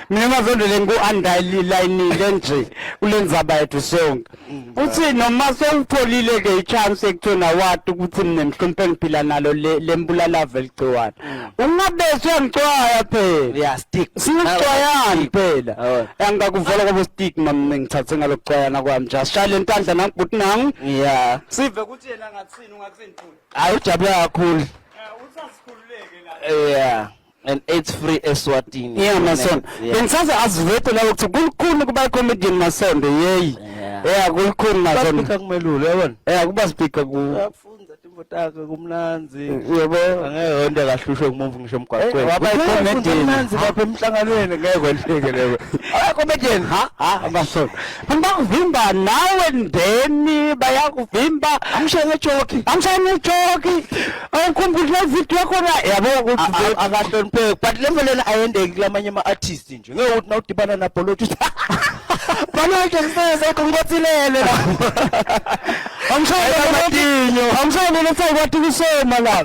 Mina mazondele ngu-underline nje kulendzaba yethu sonke uthi noma sewupholile ke ichance ekuthona wati ukuthi nemhlompe ngiphila nalo lembulalavu eligciwane ungabese uyangicwaya phela Yeah, stick. singicwayani phela Oh. angakuvela kwabo stick mama ngithathe ngalokucwayana kwami just shaya intandla nangibuthi nangu Yeah. sive ukuthi yena ngathini ungathini futhi Awujabula kakhulu. uthi asikhululeke la Yeah. And it's free Eswatini. Yeah, Masondo. Yeah. Bengisaze azivete la ukuthi kulikhulu kuba comedian Masondo yeyi. Yeah. Yeah, kulikhulu Masondo. Speaker kumelule yabona. Yeah, kuba speaker ku. Uyafunza timbo takhe kumnanzi. Yebo. Angeke kahlushwe ngumuntu ngisho emgwaqweni. Waba comedian Kumnanzi lapha emhlanganweni ngeke kwehleke leyo. Aya comedian ha Masondo. Bangavimba nawe ndeni bayakuvimba. amshaye ngejoki. Amshaya ngejoki. Awukhumbula video yakho la yabo ukuthi Akahloniphe but level lena ayendeki kulamanye ama artists nje. Ngeke uthi na udibana na Bolotu. bana ke sese kungothilele la. Amshaya lethi kwathi kusoma la.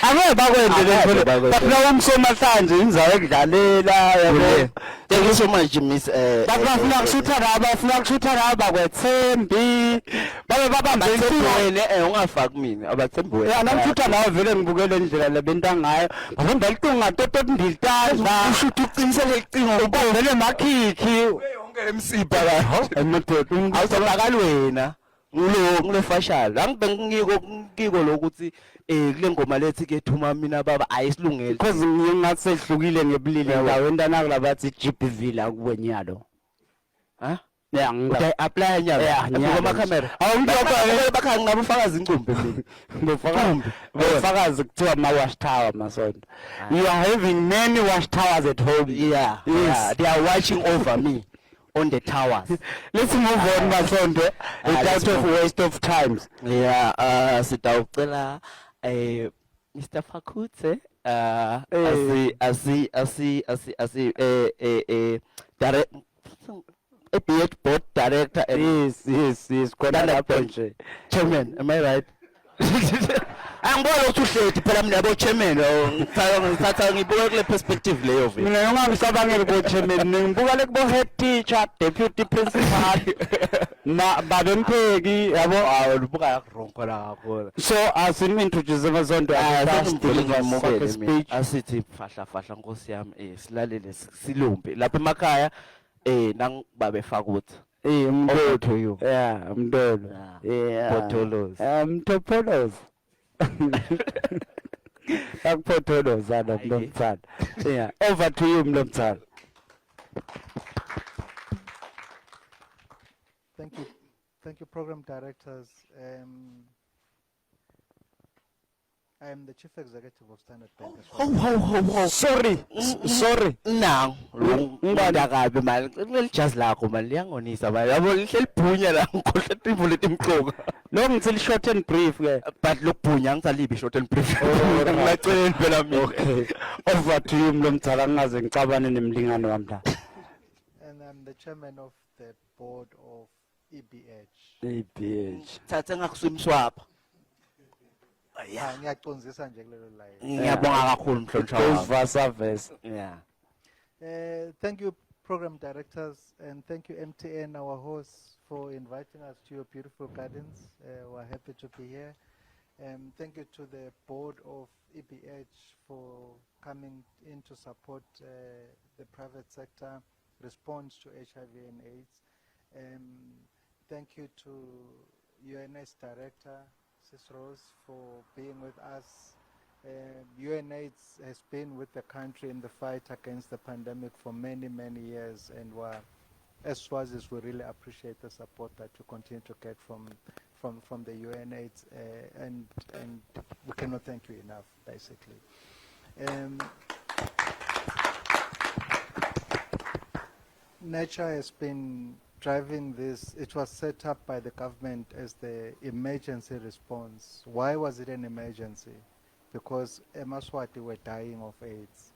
Ake bakwende le but la umsoma mhlanje inzayo ekudlalela yabo. Thank you so much Miss Bafuna kushutha laba kwethembi babe babamba Bathembuwele ungafaki mina abathembuwele. Yeah, namshutha nawe vele ngibukele indlela lebenta ngayo. Bahamba liqinga toto ndiltaza. Ushutha uqinisele iqinga ubambele emakhikhi. Yonke emsipa la. Emadoda Awuzobakala wena. Ngule fashion. Angibengiko lokuthi kule ngoma lethi ke thuma mina baba ayisilungele. because ngingathi sehlukile ngebulili endaweni ntanakula bathi GBV la kuwenyalo. Ha? Yeah, Uthi apply nyalo. Yeah, Ngoma camera. Bakha ngabe ufakazi ingqumbi mina. Ngofakazi kuthiwa ma-wash tower Masondo. You are having many wash towers at home. Yeah. Yes. They are watching over me on the towers. Let's move on Masondo. let's Without of move. waste of times. Yeah, sitawucela Mr. Fakutse direct board director and Yes. Khona lapho nje. chairman, am I right? Angibona ukuthi uhleti phela mina yabo chairman ngithatha ngibuka kule perspective leyo vele. Mina ungangisabangeli bo chairman ngibuka le kubo head teacher, deputy principal. Babempheki yabo Awubuka wrong khona kakhulu. so asingintroduce Masondo Sengivele speech. asithi fahla nkosi yami silalele silumbe lapha emakhaya nangibabe Fakutse. Mdolo to you. Yeah, mdolo. Yeah. Potholos. Mtopholos. Akupotholos ana mlomthana. Yeah, over to you mlomthana. Thank you, program directors. I am the chief executive of Standard Bank. Ho. Sorry. Now, ngibanda kabi mali. Lelijazi lakho mali liyangonisa mali. Yabo lihleli bhunya la ngikhohle timvu letimqoka. Lo ngithi short and brief ke. But lokubhunya ngisalibi short and brief. Ngilaceleni phela mina. Okay. Over to you mlomthana ngingaze ngicabane nemlingano wami la. I'm the chairman of the board of EBH. ABH. Thathe ngakuswimswapha. Yeah. Ngiyacondzisa nje kulelo line. Ngiyabonga kakhulu It mhlonishwa goes wami. versa versa. Yeah. Thank you, program directors, and thank you, MTN, our hosts, for inviting us to your beautiful gardens. We're happy to be here. Thank you to the board of EBH for coming in to support the private sector response to HIV and AIDS. Thank you to UNAIDS Director, Sis Rose, for being with us. UNAIDS has been with the country in the fight against the pandemic for many, many years, and as Swazis, we really appreciate the support that we continue to get from the UNAIDS, and we cannot thank you enough, basically. NERCHA has been driving this. It was set up by the government as the emergency response. Why was it an emergency? Because Eswatini were dying of AIDS.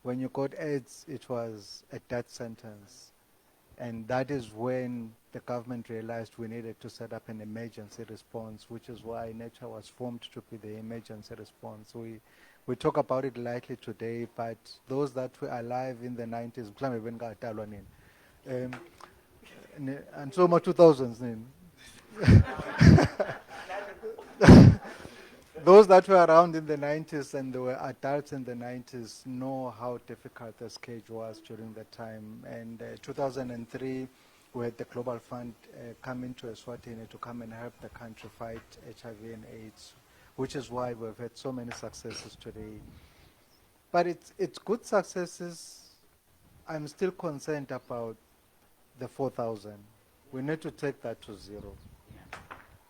When you got AIDS, it was a death sentence. And that is when the government realized we needed to set up an emergency response, which is why NERCHA was formed to be the emergency response. We talk about it lightly today, but those that were alive in the 90s, and so much 2000s, those that were around in the 90s and they were adults in the 90s know how difficult the stage was during that time. And 2003, we had the Global Fund come into Eswatini to come and help the country fight HIV and AIDS, which is why we've had so many successes today. But it's good successes. I'm still concerned about the 4,000. We need to take that to zero.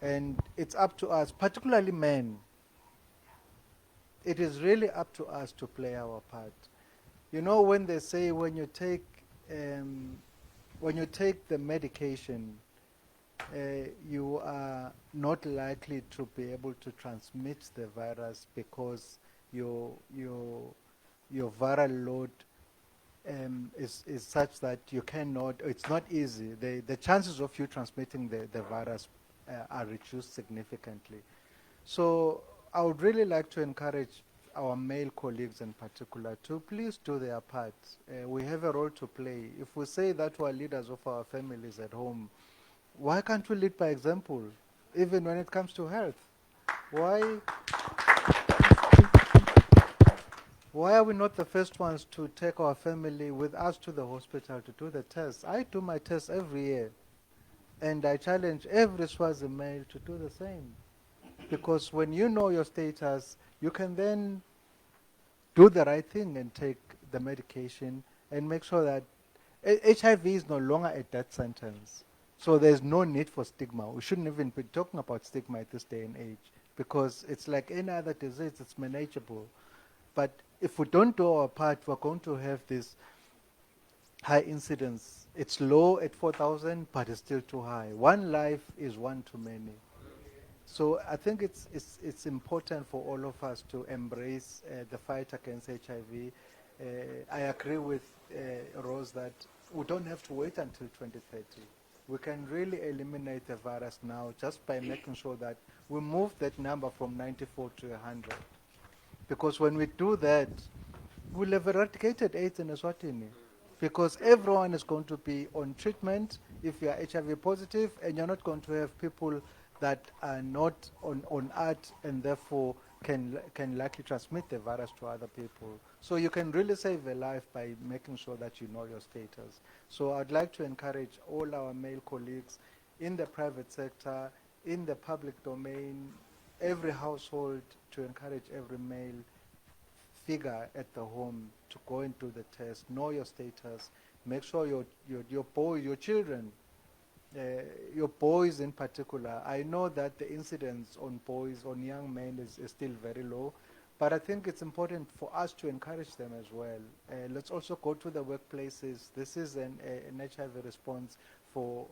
And it's up to us, particularly men. It is really up to us to play our part. You know, when they say when you take the medication, you are not likely to be able to transmit the virus because your viral load is such that you cannot. It's not easy. The chances of you transmitting the virus are reduced significantly. So I would really like to encourage our male colleagues in particular to please do their part. We have a role to play. If we say that we are leaders of our families at home, why can't we lead by example, even when it comes to health? Why are we not the first ones to take our family with us to the hospital to do the tests? I do my tests every year, and I challenge every Swazi male to do the same. Because when you know your status, you can then do the right thing and take the medication and make sure that HIV is no longer a death sentence. So there's no need for stigma. We shouldn't even be talking about stigma at this day and age because it's like any other disease, it's manageable. But if we don't do our part, we're going to have this high incidence. It's low at 4,000, but it's still too high. One life is one too many. So I think it's important for all of us to embrace the fight against HIV. I agree with Rose that we don't have to wait until 2030. We can really eliminate the virus now just by making sure that we move that number from 94 to 100. Because when we do that, we'll have eradicated AIDS in Eswatini. Because everyone is going to be on treatment if you are HIV positive, and you're not going to have people that are not on art and therefore can likely transmit the virus to other people. So you can really save a life by making sure that you know your status. So I'd like to encourage all our male colleagues in the private sector, in the public domain, every household, to encourage every male figure at the home to go and do the test, know your status, make sure your children, your boys in particular. I know that the incidence on boys, on young men is still very low, but I think it's important for us to encourage them as well. Let's also go to the workplaces. This is an HIV response for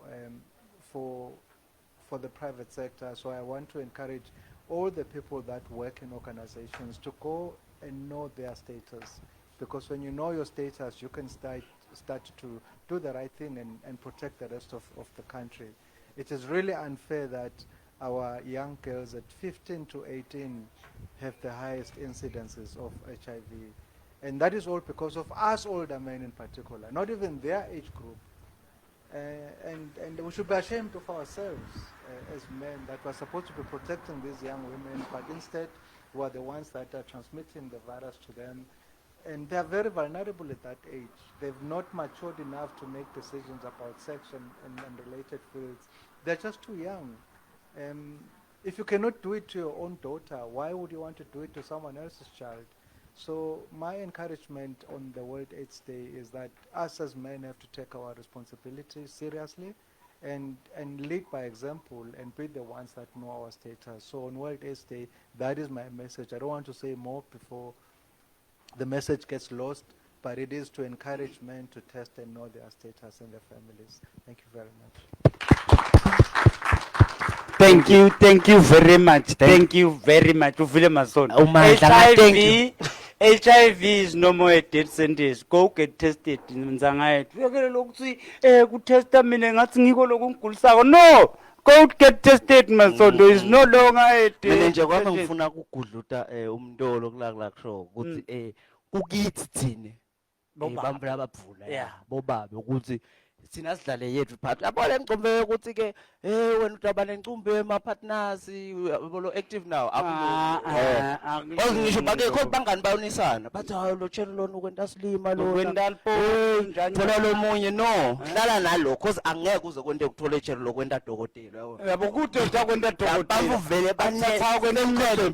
the private sector, so I want to encourage all the people that work in organizations to go and know their status. Because when you know your status, you can start start to do the right thing and protect the rest of the country. It is really unfair that our young girls at 15 to 18 have the highest incidences of HIV. And that is all because of us older men in particular, not even their age group. And we should be ashamed of ourselves as men that we're supposed to be protecting these young women, but instead we are the ones that are transmitting the virus to them. And they're very vulnerable at that age. They've not matured enough to make decisions about sex and related fields. They're just too young. If you cannot do it to your own daughter, why would you want to do it to someone else's child? So my encouragement on the World AIDS Day is that us as men have to take our responsibility seriously and lead by example and be the ones that know our status. So on World AIDS Day, that is my message. I don't want to say more before the message gets lost, but it is to encourage men to test and know their status and their families. Thank you very much. Thank you very much. Thank you very much. Uvile Masondo. HIV is no more a death sentence. Go get tested. Mzangaye. Uyakele lokuthi kutesta mina ngathi ngiko lokungigulisako. No. Go get tested Masondo is no longer a death. Mina nje kwami ngifuna ukugudluta umntolo kulakula kusho ukuthi kukithi thine bambula abavula bobabe ukuthi thina sidlale yethu part yabona engcombe ukuthi ke wena utaba lencumbi ema partners lo active now ngisho bakekho bangani bayonisana bathi hayi lo chelo lona ukwenta silima lo Kwenda lipo njani. thola lo munye no hlala nalo cause angeke uze kwente ukuthola chelo lokwenta dokotela Yabo kude utakwenda dokotela. bavuvele Bathatha kwenda umqondo.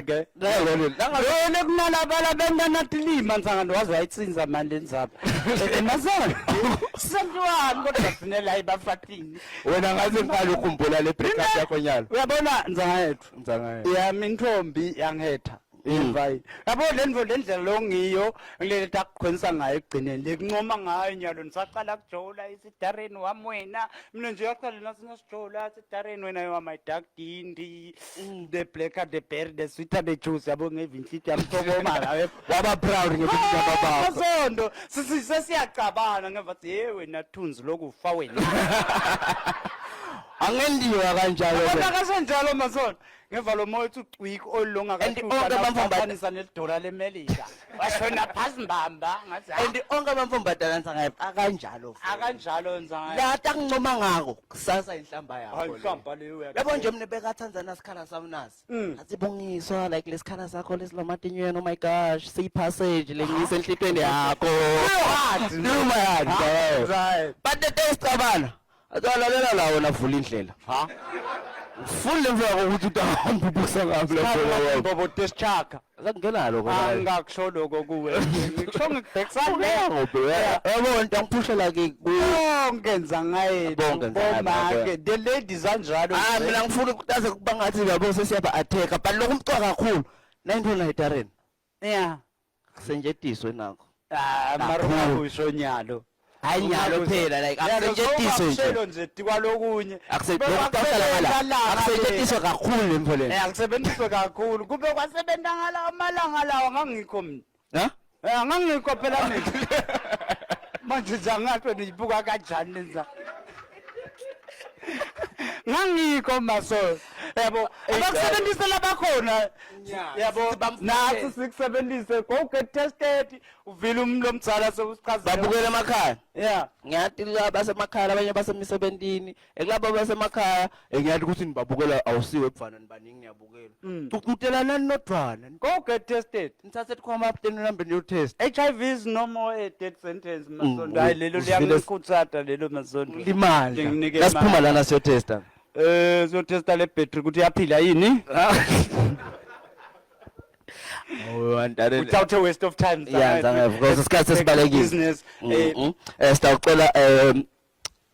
ke Wena kunala bala bengana tilima nsangano wazi wayitsinza manje lenzapha. Masana. Sendwani kodwa bafinela ibafatini. wena ngaze ngifale ukhumbula le breakup yakho nyalo Uyabona nzangayethu. Nzangayethu. Yami intombi yangetha. Invite. Yabo lendlela longiyo ngiletha kukhonisa ngayo egcineni lekuncoma ngayo nyalo nisaqala kujola isidareni wami wena mina nje yaqala nasina sijola isidareni wena yama dark dindi the blacker the berry the sweeter the juice yabo ngevinhliti yamthokoma la waba proud ngebunyama bakho Masondo sisiyacabana ngevathi hey wena thunzi lokufa wena angendiwa kanjalo Kodwa kasenjalo Masondo ngeva lo moya uthi ucwiki olunga kaThusa nelidola leMelika washona phasi mbamba ngathi and onke abamfumbatana nsangaye akanjalo akanjalo nzanga lata kuncoma ngako kusasa inhlamba yakho hayi mhlamba leyo yabo nje mina bekaThanzania sikhala samnasi athi bongiswa like lesikhala sakho lesilomatinyweni oh my gosh see passage lengise enhlitweni yakho no my heart right but the day sicabana atalalela lawo navula indlela ha full level ukuthi utahamba ubusa ngapha lapho bobo tesichaka akungenalo angakusho lokho kuwe ngisho ngikubhekisana yabo nto ngiphushela ke bonke nzangayethu bomake the ladies anjalo mina ngifuna ukutaze kuba ngathi yabo sesiyaba attack but lokho umcwa kakhulu 9 itareni yeah kusenjetiswe nakho mara kusho nyalo hayi nyalo phela like akusetshenziswe nje nje kwalokunye akusetshenziswe kakhulu emfoleni akusebenziswe kakhulu kube kwasebenza ngala amalanga lawa ngangikho mina ha ngangikho phela mina manje zangathi niyibuka kanjani lenza ngangikho Masondo yabo abakusebenzisa labakhona yabo nathi sikusebenzise go get tested uvile umlomtsala sewusichazela babukela emakhaya yeah ngiyathi abasemakhaya abanye basemisebentini ekulabo basemakhaya ngiyathi ukuthi nibabukela awusiwe ebufana nibaningi ngiyabukela ucutelana nodwana go get tested nithathe khoma abteni number new test HIV is no more a death sentence Masondo hayi lelo liyangikutsata lelo Masondo limandla lasiphuma lana siyo testa so testa le battery ukuthi yaphila yini without a waste of time yeah because isikhathi sibalekile business sitawucela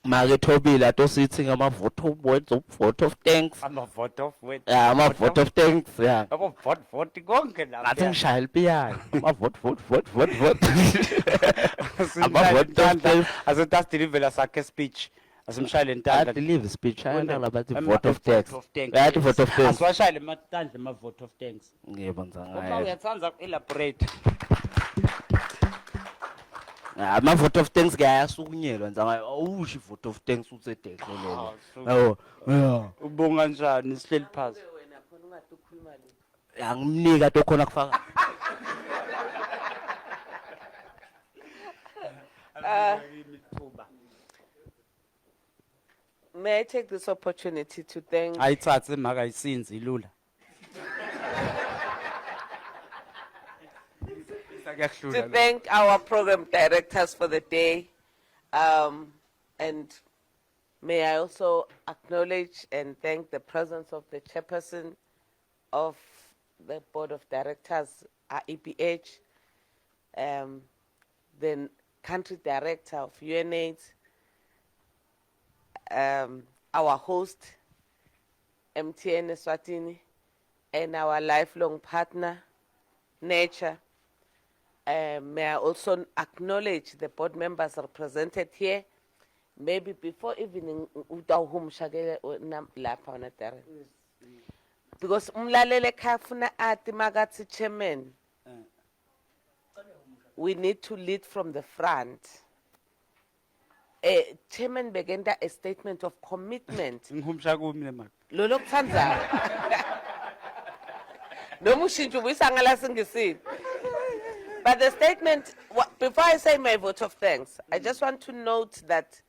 make Thobile atosithi ngama vote of thanks ama vote of wait ama vote of thanks yeah abo vote konke la ngathi ngishaya ipiyano ama vote ama vote of thanks azotas deliver sakhe speech asimshayile intandla deliver speech ayana labathi vote of thanks yathi vote of thanks asiwashayile matandla ama vote of thanks ngiyebonza ngoba ngayo uyathanza elaborate ama vote of thanks ngiyasukunyelwa nzama awusho vote of thanks utsedehlelele yabo yeah ubonga njani sihleli phansi angimnika tokhona kufaka May I take this opportunity to thank ayithathe makayisinzi ilula our program directors for the day, and may I also acknowledge and thank the presence of the chairperson of the board of directors, EPH, the country director of UNAIDS, our host, MTN Eswatini, and our lifelong partner, NERCHA. May I also acknowledge the board members represented here. Maybe before even because umlalele khafuna ati magathi chairman, we need to lead from the front. Chairman begenda a statement of commitment. ngihumsha kumi le mali Lolo kuthanda. No mushintsho uyisangala singisini. But the statement, before I say my vote of thanks, I just want to note that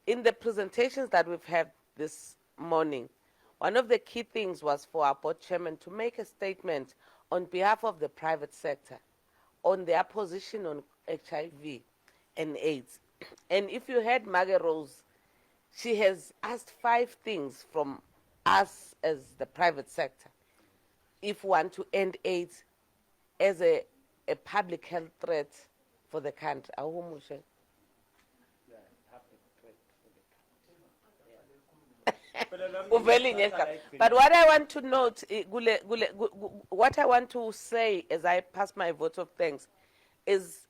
in the presentations that we've had this morning, one of the key things was for our board chairman to make a statement on behalf of the private sector on their position on HIV and AIDS. And if you heard Margaret Rose, she has asked 5 things from us as the private sector if we want to end AIDS as a public health threat for the country. But what I want to note, what I want to say as I pass my vote of thanks is,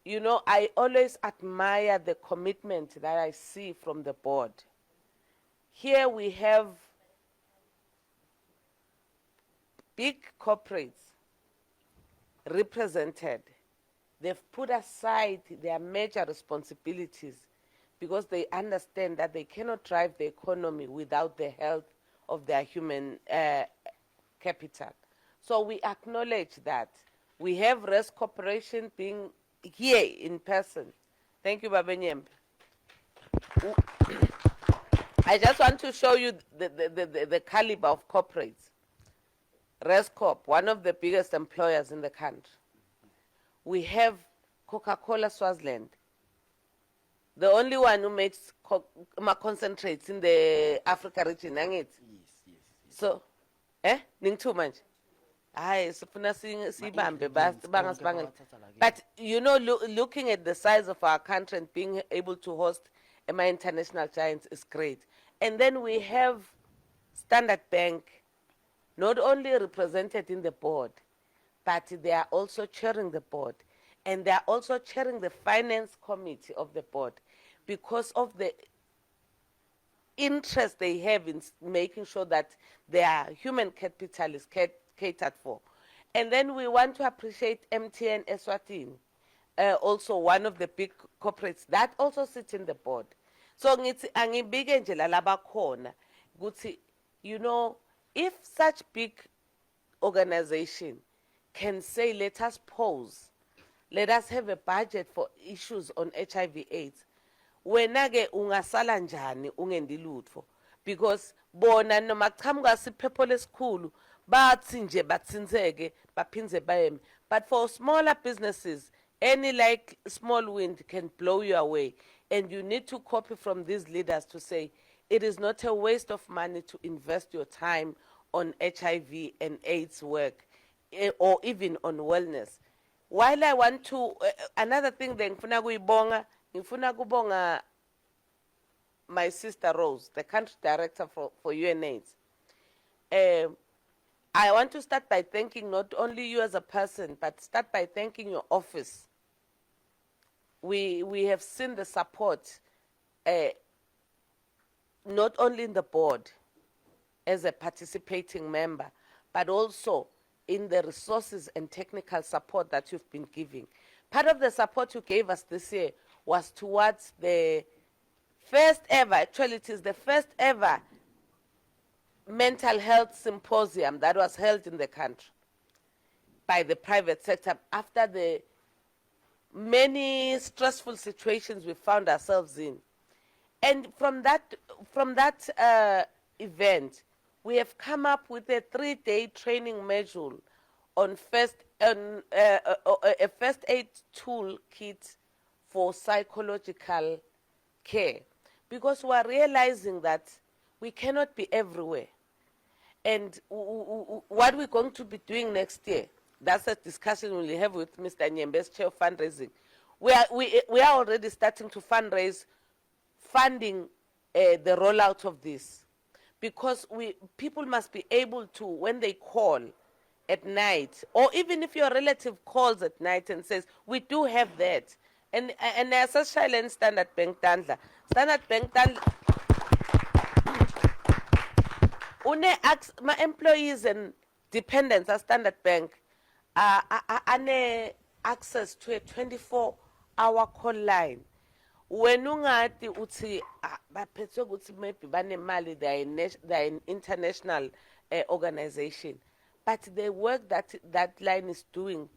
you know, I always admire the commitment that I see from the board. Here we have big corporates represented. They've put aside their major responsibilities because they understand that they cannot drive the economy without the health of their human capital. So we acknowledge that. We have Res Corporation being here in person. Thank you, Baba Nyembe. I just want to show you the caliber of corporates. Res Corp, one of the biggest employers in the country. We have Coca-Cola Swaziland, the only one who makes concentrates in the Africa region. Yes. So, ning too much. But you know, looking at the size of our country and being able to host my international giants is great. And then we have Standard Bank, not only represented in the board, but they are also chairing the board. And they are also chairing the finance committee of the board because of the interest they have in making sure that their human capital is catered for. And then we want to appreciate MTN Eswatini, also one of the big corporates that also sits in the board. So angibike nje lalaba khona ukuthi, you know, if such big organization can say, let us pause, let us have a budget for issues on HIV/AIDS, wena-ke ungasala njani ungendi lutho, because bona noma kuchamuka siphepho lesikhulu bathi nje batsinzeke baphinze bayeme. But for smaller businesses, any like small wind can blow you away, and you need to copy from these leaders to say it is not a waste of money to invest your time on HIV and AIDS work, or even on wellness. While I want to, another thing that ngifuna kubonga my sister Rose, the country director for UNAIDS. I want to start by thanking not only you as a person, but start by thanking your office. We have seen the support, not only in the board as a participating member, but also in the resources and technical support that you've been giving. Part of the support you gave us this year was towards the first ever, actually it is the first ever mental health symposium that was held in the country by the private sector after the many stressful situations we found ourselves in. And from that event, we have come up with a 3-day training module on a first aid tool kit for psychological care, because we are realizing that we cannot be everywhere. And what we're going to be doing next year, that's a discussion we'll have with Mr. Nyembe's chair of fundraising. We are already starting to fundraise, funding the rollout of this, because people must be able to, when they call at night, or even if your relative calls at night and says, we do have that. And as a silent Standard Bank Tandla, my employees and dependents at Standard Bank are access to a 24-hour call line. When ungati uthi baphethwe ukuthi maybe banemali, they are an international organization, but the work that line is doing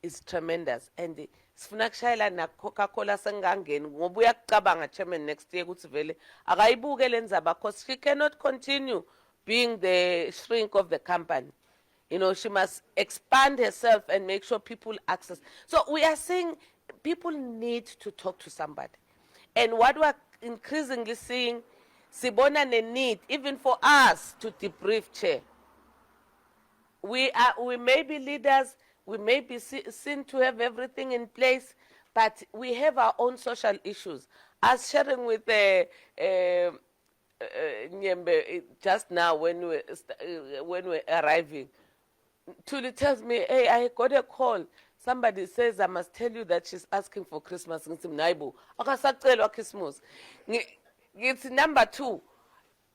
is tremendous. And sifuna kushayela na Coca-Cola sengangeni ngoba uyacabanga chairman next year ukuthi vele akayibuke lenzaba, because she cannot continue being the shrink of the company. You know, she must expand herself and make sure people access. So we are saying people need to talk to somebody. And what we're increasingly seeing, sibona ne need, even for us to debrief, Chair. We may be leaders, we may be seen to have everything in place, but we have our own social issues. As sharing with Nyembe just now when we're arriving, Tuli tells me, hey, I got a call. Somebody says, I must tell you that she's asking for Christmas. Christmas. It's number 2.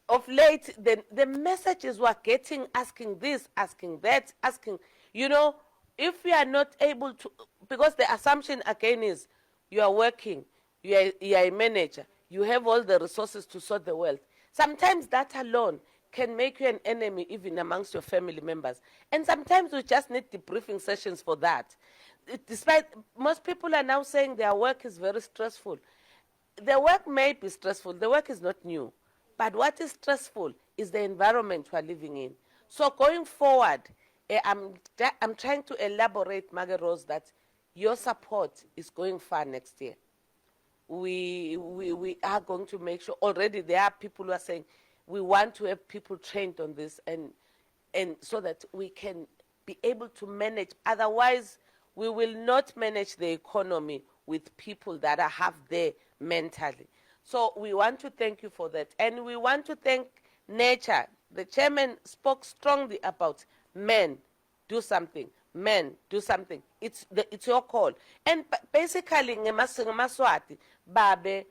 Of late, the messages we're getting, asking this, asking that, asking, you know, if we are not able to, because the assumption again is you are working, you are a manager, you have all the resources to sort the wealth. Sometimes that alone can make you an enemy even amongst your family members. And sometimes we just need debriefing sessions for that. Despite most people are now saying their work is very stressful. The work may be stressful, the work is not new. But what is stressful is the environment we're living in. So going forward, I'm trying to elaborate, Margaret Rose, that your support is going far next year. We are going to make sure, already there are people who are saying, we want to have people trained on this and so that we can be able to manage. Otherwise, we will not manage the economy with people that are half there mentally. So we want to thank you for that. And we want to thank NERCHA. The chairman spoke strongly about men, do something. Men, do something. It's your call. And basically, ngemaswati, babe,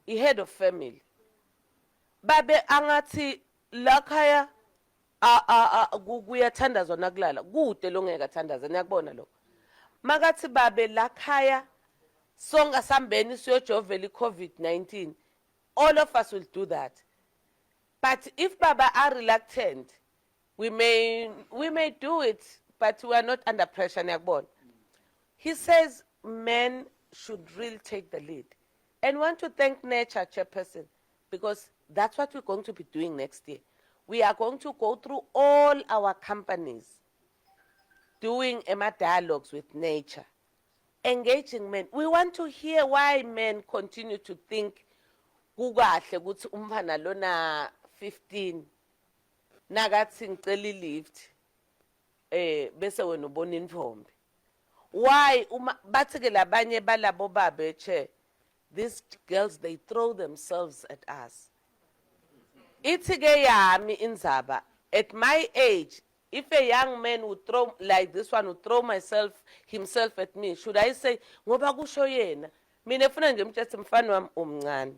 the head of family. Babe angati lakhaya kuyathandazwa nakulala kude longekathandaza niyakubona lo makathi babe lakhaya songa sambeni siyojovela iCovid-19, all of us will do that. But if baba are reluctant, we may do it, but we are not under pressure niyakubona. He says men should really take the lead. And want to thank NERCHA chairperson, because that's what we're going to be doing next year. We are going to go through all our companies, doing dialogues with NERCHA, engaging men. We want to hear why men continue to think, kukahle ukuthi umfana lona 15 nakathi ngicela lift bese wena ubona indvombi. Why bathi ke labanye balabo babe che, these girls, they throw themselves at us. Itige yami inzaba, at my age, if a young man would throw, like this one, would throw himself at me, should I say, ngoba kusho yena, mina funa nje mthethe mfana wami umncane,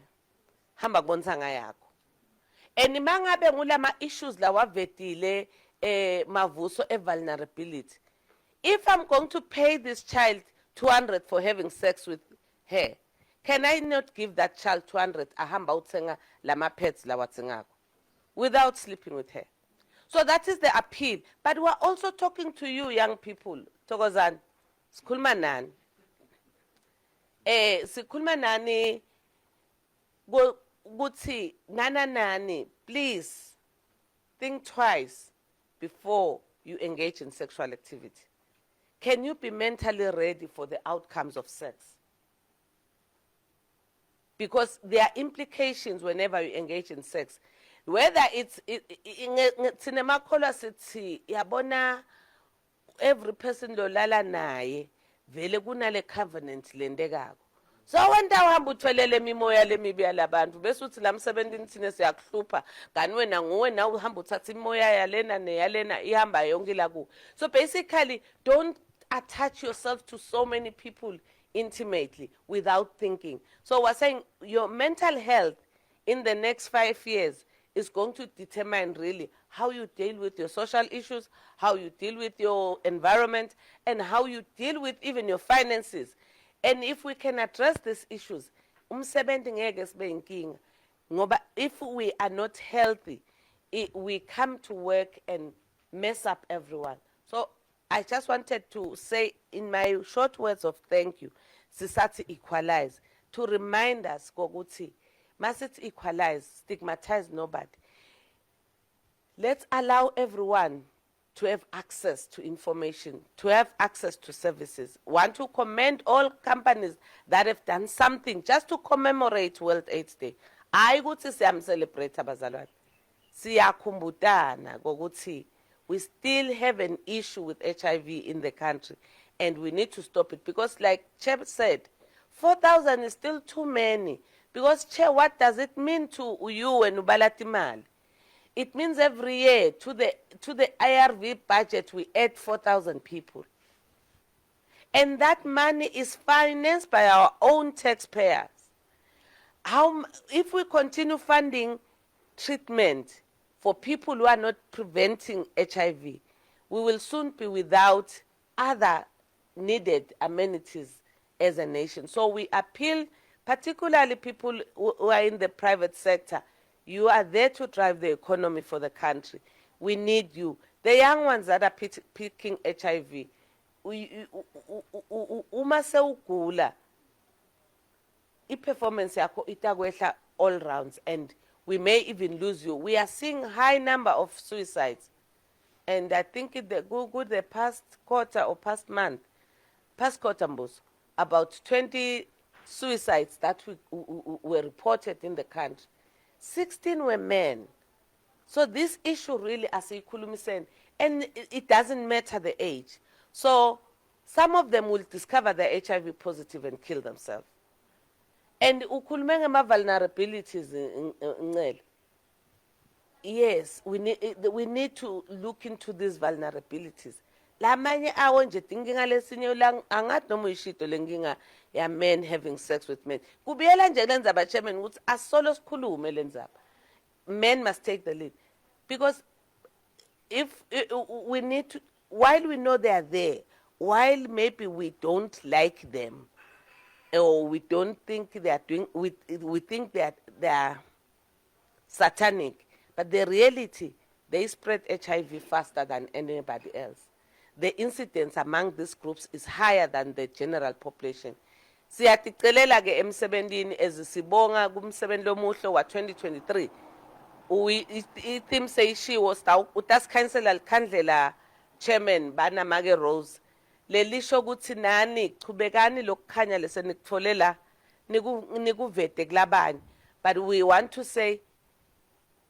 hamba kubonisa yakho. And mangabe ngulama issues la wavetile mavuso vulnerability. If I'm going to pay this child 200 for having sex with her, can I not give that child 200 ahamba utsenga lama pets lawatsengako without sleeping with her? So that is the appeal. But we're also talking to you young people. Tokozan, sikhuluma nani? Sikhuluma nani ukuthi nani, please think twice before you engage in sexual activity. Can you be mentally ready for the outcomes of sex? Because there are implications whenever you engage in sex. Whether it's sinemakholwa sithi yabona every person lolala naye vele kunale covenant lendekako. So wenda uhamba uthwelele imimoya lemibi yalabantu bese uthi la msebenzini thina siyakuhlupha kanti wena nguwe na uhamba uthatha imimoya yalena neyalena ihamba yonke la ku. So basically don't attach yourself to so many people intimately without thinking. So we're saying your mental health in the next 5 years is going to determine really how you deal with your social issues, how you deal with your environment, and how you deal with even your finances. And if we can address these issues, umsebenzi ngeke sibe inkinga. Ngoba if we are not healthy, we come to work and mess up everyone. So I just wanted to say in my short words of thank you, sisati equalize, to remind us koguti, must equalize, stigmatize nobody. Let's allow everyone to have access to information, to have access to services. Want to commend all companies that have done something just to commemorate World AIDS Day. I go to say I'm celebrate abazalwane. Siyakumbutana goguti. We still have an issue with HIV in the country, and we need to stop it because, like Chep said, 4,000 is still too many. Because Che, what does it mean to you and Ubalatimali? It means every year to the IRV budget we add 4,000 people. And that money is financed by our own taxpayers. If we continue funding treatment for people who are not preventing HIV, we will soon be without other needed amenities as a nation. So we appeal, particularly people who are in the private sector, you are there to drive the economy for the country. We need you. The young ones that are picking HIV, uma sewugula, i-performance yakho itakwehla all rounds, and we may even lose you. We are seeing high number of suicides. And I think in the past quarter or past quarter, about 20 suicides that were reported in the country. 16 were men. So this issue really, as Ikulumi said, and it doesn't matter the age. So some of them will discover they're HIV positive and kill themselves. And ukulumenge vulnerabilities. Yes, we need to look into these vulnerabilities. Lamanye awo nje tinkinga lesinye lang angathi noma uyishito lenkinga ya men having sex with men. Kubiyela nje lenzaba chairman ukuthi asolo sikhulume lenzaba. Men must take the lead. Because if we need to, while we know they are there, while maybe we don't like them, or we don't think they are doing, we think that they are satanic, but the reality, they spread HIV faster than anybody else. The incidence among these groups is higher than the general population. Siyaticelela ke emsebenzini ezisibonga kumsebenzi lomuhlo wa 2023. I-theme seyishiwo utasikhansela likhandlela chairman bana Mage Rose. Lelisho ukuthi nani chubekani lokukhanya lesenikutfolela nikuvete kulabanye. But we want to say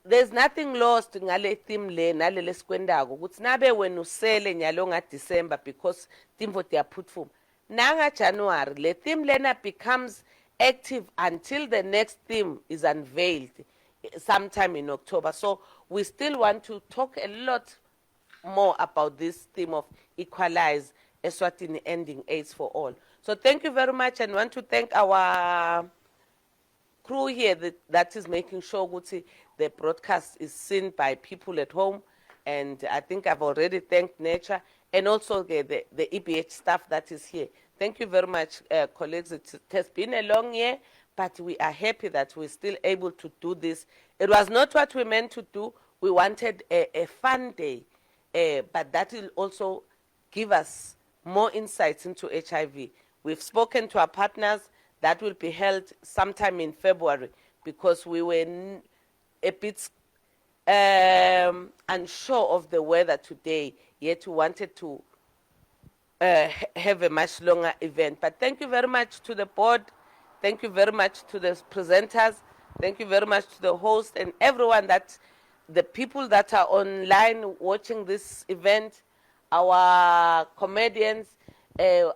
there's nothing lost ngale theme le nalele sikwendako ukuthi nabe wena usele nyalo nga December because timvo they put form. Nanga January le theme lena becomes active until the next theme is unveiled sometime in October. So we still want to talk a lot more about this theme of equalize Eswatini ending AIDS for all. So thank you very much, and want to thank our crew here that is making sure the broadcast is seen by people at home. And I think I've already thanked NERCHA and also the EBH staff that is here. Thank you very much, colleagues. It has been a long year, but we are happy that we're still able to do this. It was not what we meant to do. We wanted a fun day, but that will also give us more insights into HIV. We've spoken to our partners. That will be held sometime in February, because we were a bit unsure of the weather today, yet we wanted to have a much longer event. But thank you very much to the board. Thank you very much to the presenters. Thank you very much to the host and everyone the people that are online watching this event, our comedians.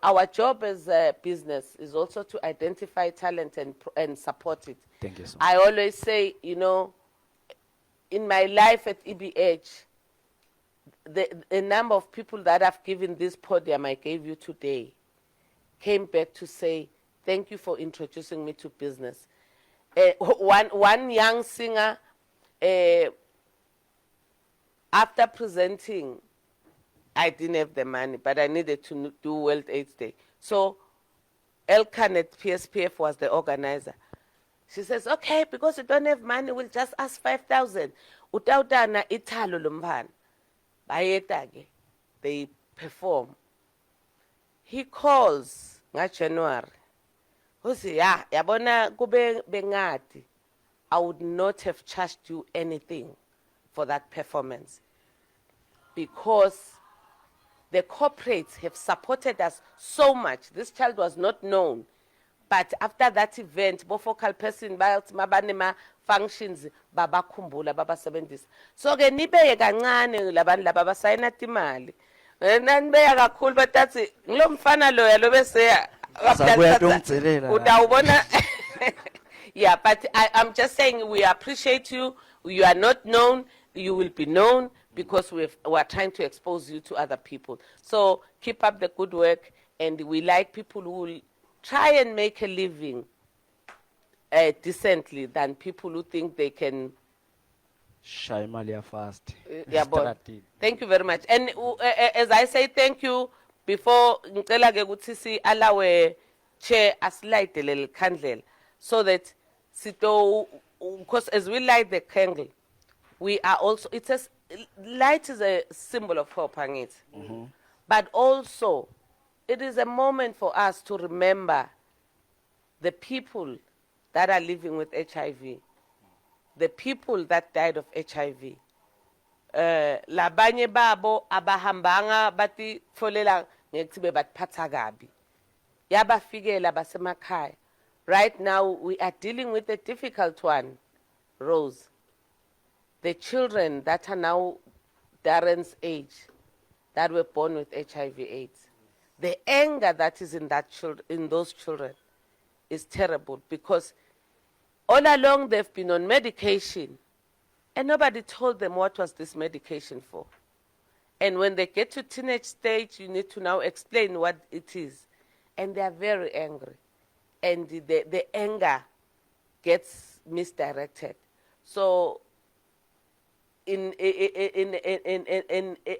Our job as a business is also to identify talent and support it. Thank you so much. I always say, you know, in my life at EBH, the number of people that I've given this podium I gave you today came back to say, thank you for introducing me to business. One young singer, after presenting, I didn't have the money, but I needed to do World AIDS Day. So Elkan at PSPF was the organizer. She says, okay, because you don't have money, we'll just ask 5,000. Utautana italo lumban. Bayeta they perform. He calls nga January. Usi ya yabona kube bengati. I would not have charged you anything for that performance, because the corporates have supported us so much. This child was not known. But after that event, focal person, mabanema functions, baba kumbula, baba 70s. So ke nibe kancane labantu laba basayina timali. Nanibeka kakhulu but that's ngilo mfana loya lo bese utawubona. Yeah, but I'm just saying we appreciate you. You are not known, you will be known, because we are trying to expose you to other people. So keep up the good work, and we like people who will try and make a living decently than people who think they can. Shaimalia fast. Yeah, but thank you very much. And as I say thank you, before ngicela ke ukuthi si alawe chair aslight the little candle, so that because as we light the candle, we are also, it says light is a symbol of hope, but also it is a moment for us to remember the people that are living with HIV, the people that died of HIV. Labanye babo abahambanga bati folela ngekutibe batphatha kabi. Yabafikela basemakhaya. Right now we are dealing with a difficult one, Rose. The children that are now Darren's age, that were born with HIV/AIDS, the anger that is in those children is terrible, because all along they've been on medication, and nobody told them what was this medication for. And when they get to teenage stage, you need to now explain what it is, and they are very angry, and the anger gets misdirected. So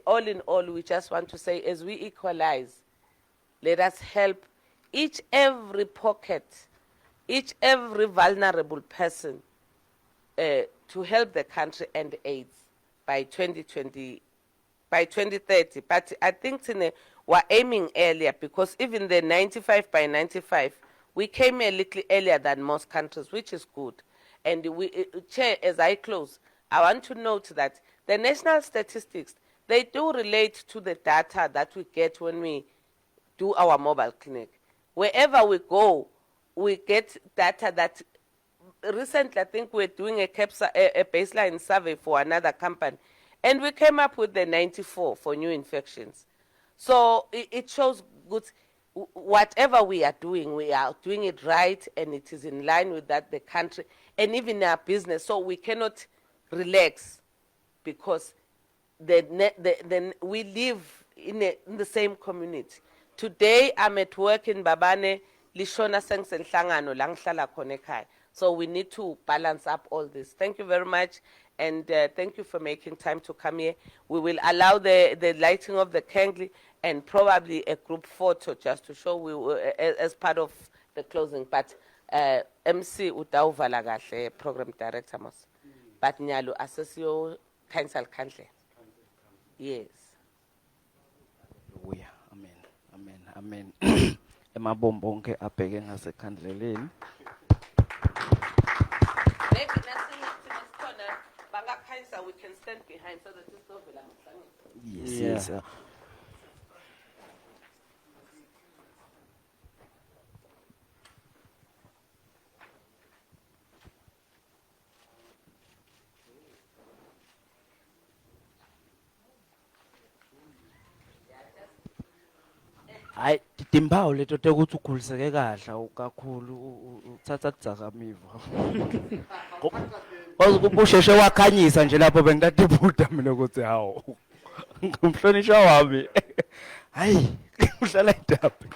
all in all, we just want to say, as we equalize, let us help every pocket, every vulnerable person to help the country end AIDS by 2030. But I think we're aiming earlier, because even the 95 by 95, we came a little earlier than most countries, which is good. And Chair, as I close, I want to note that the national statistics, they do relate to the data that we get when we do our mobile clinic. Wherever we go, we get data that recently, I think we're doing a baseline survey for another company, and we came up with the 94 for new infections. So it shows good. Whatever we are doing it right, and it is in line with that, the country, and even our business. So we cannot relax, because we live in the same community. Today I'm at work in Babane, lishona sengisenhlangano la ngihlala khona ekhaya. So we need to balance up all this. Thank you very much, and thank you for making time to come here. We will allow the lighting of the candle, and probably a group photo just to show we were as part of the closing. But MC utawuvala kahle program director mos. But nyalo assessio cancel khandle. Yes. Hallelujah. Amen. Amen. Amen. Emabombo onke abheke ngasekhandleleni. Maybe nothing banga cancer we can stand behind so that it's over. Yes, Yeah. yes. Hayi timpawu leto tekuthi ukhuliseke kahle kakhulu uthatha kudzakamiva. Usheshe wakhanyisa nje lapho bengitatibuda mina ukuthi hawo. Ngumhlonishwa wami. Hayi, uhlala idaphi.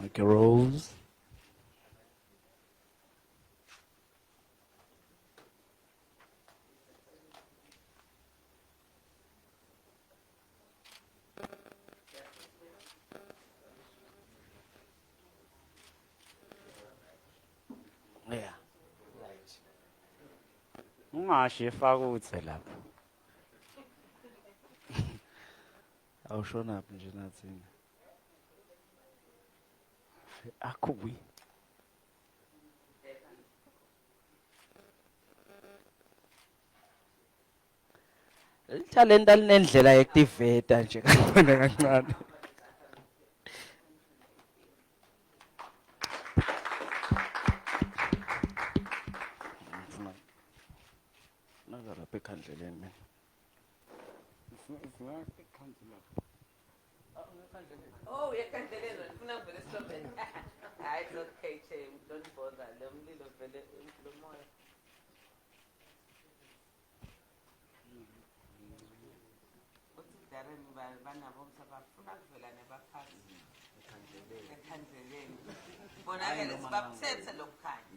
Like a rose. Yeah. Ungasho efakuthe lapho. Awushonaphi nje nathini? Akubi. Talenta linendlela yekutiveta nje kancane kancane. Nakalapha ekhandleleni mina. Oh, you can't tell it. It's okay, Chem. Don't bother. Let me little bit more. What's it there? Bana bomsa bafuna kuvela nebaphasi. Ekhandleleni. Bona ke lesibabuthethe lokukhanya.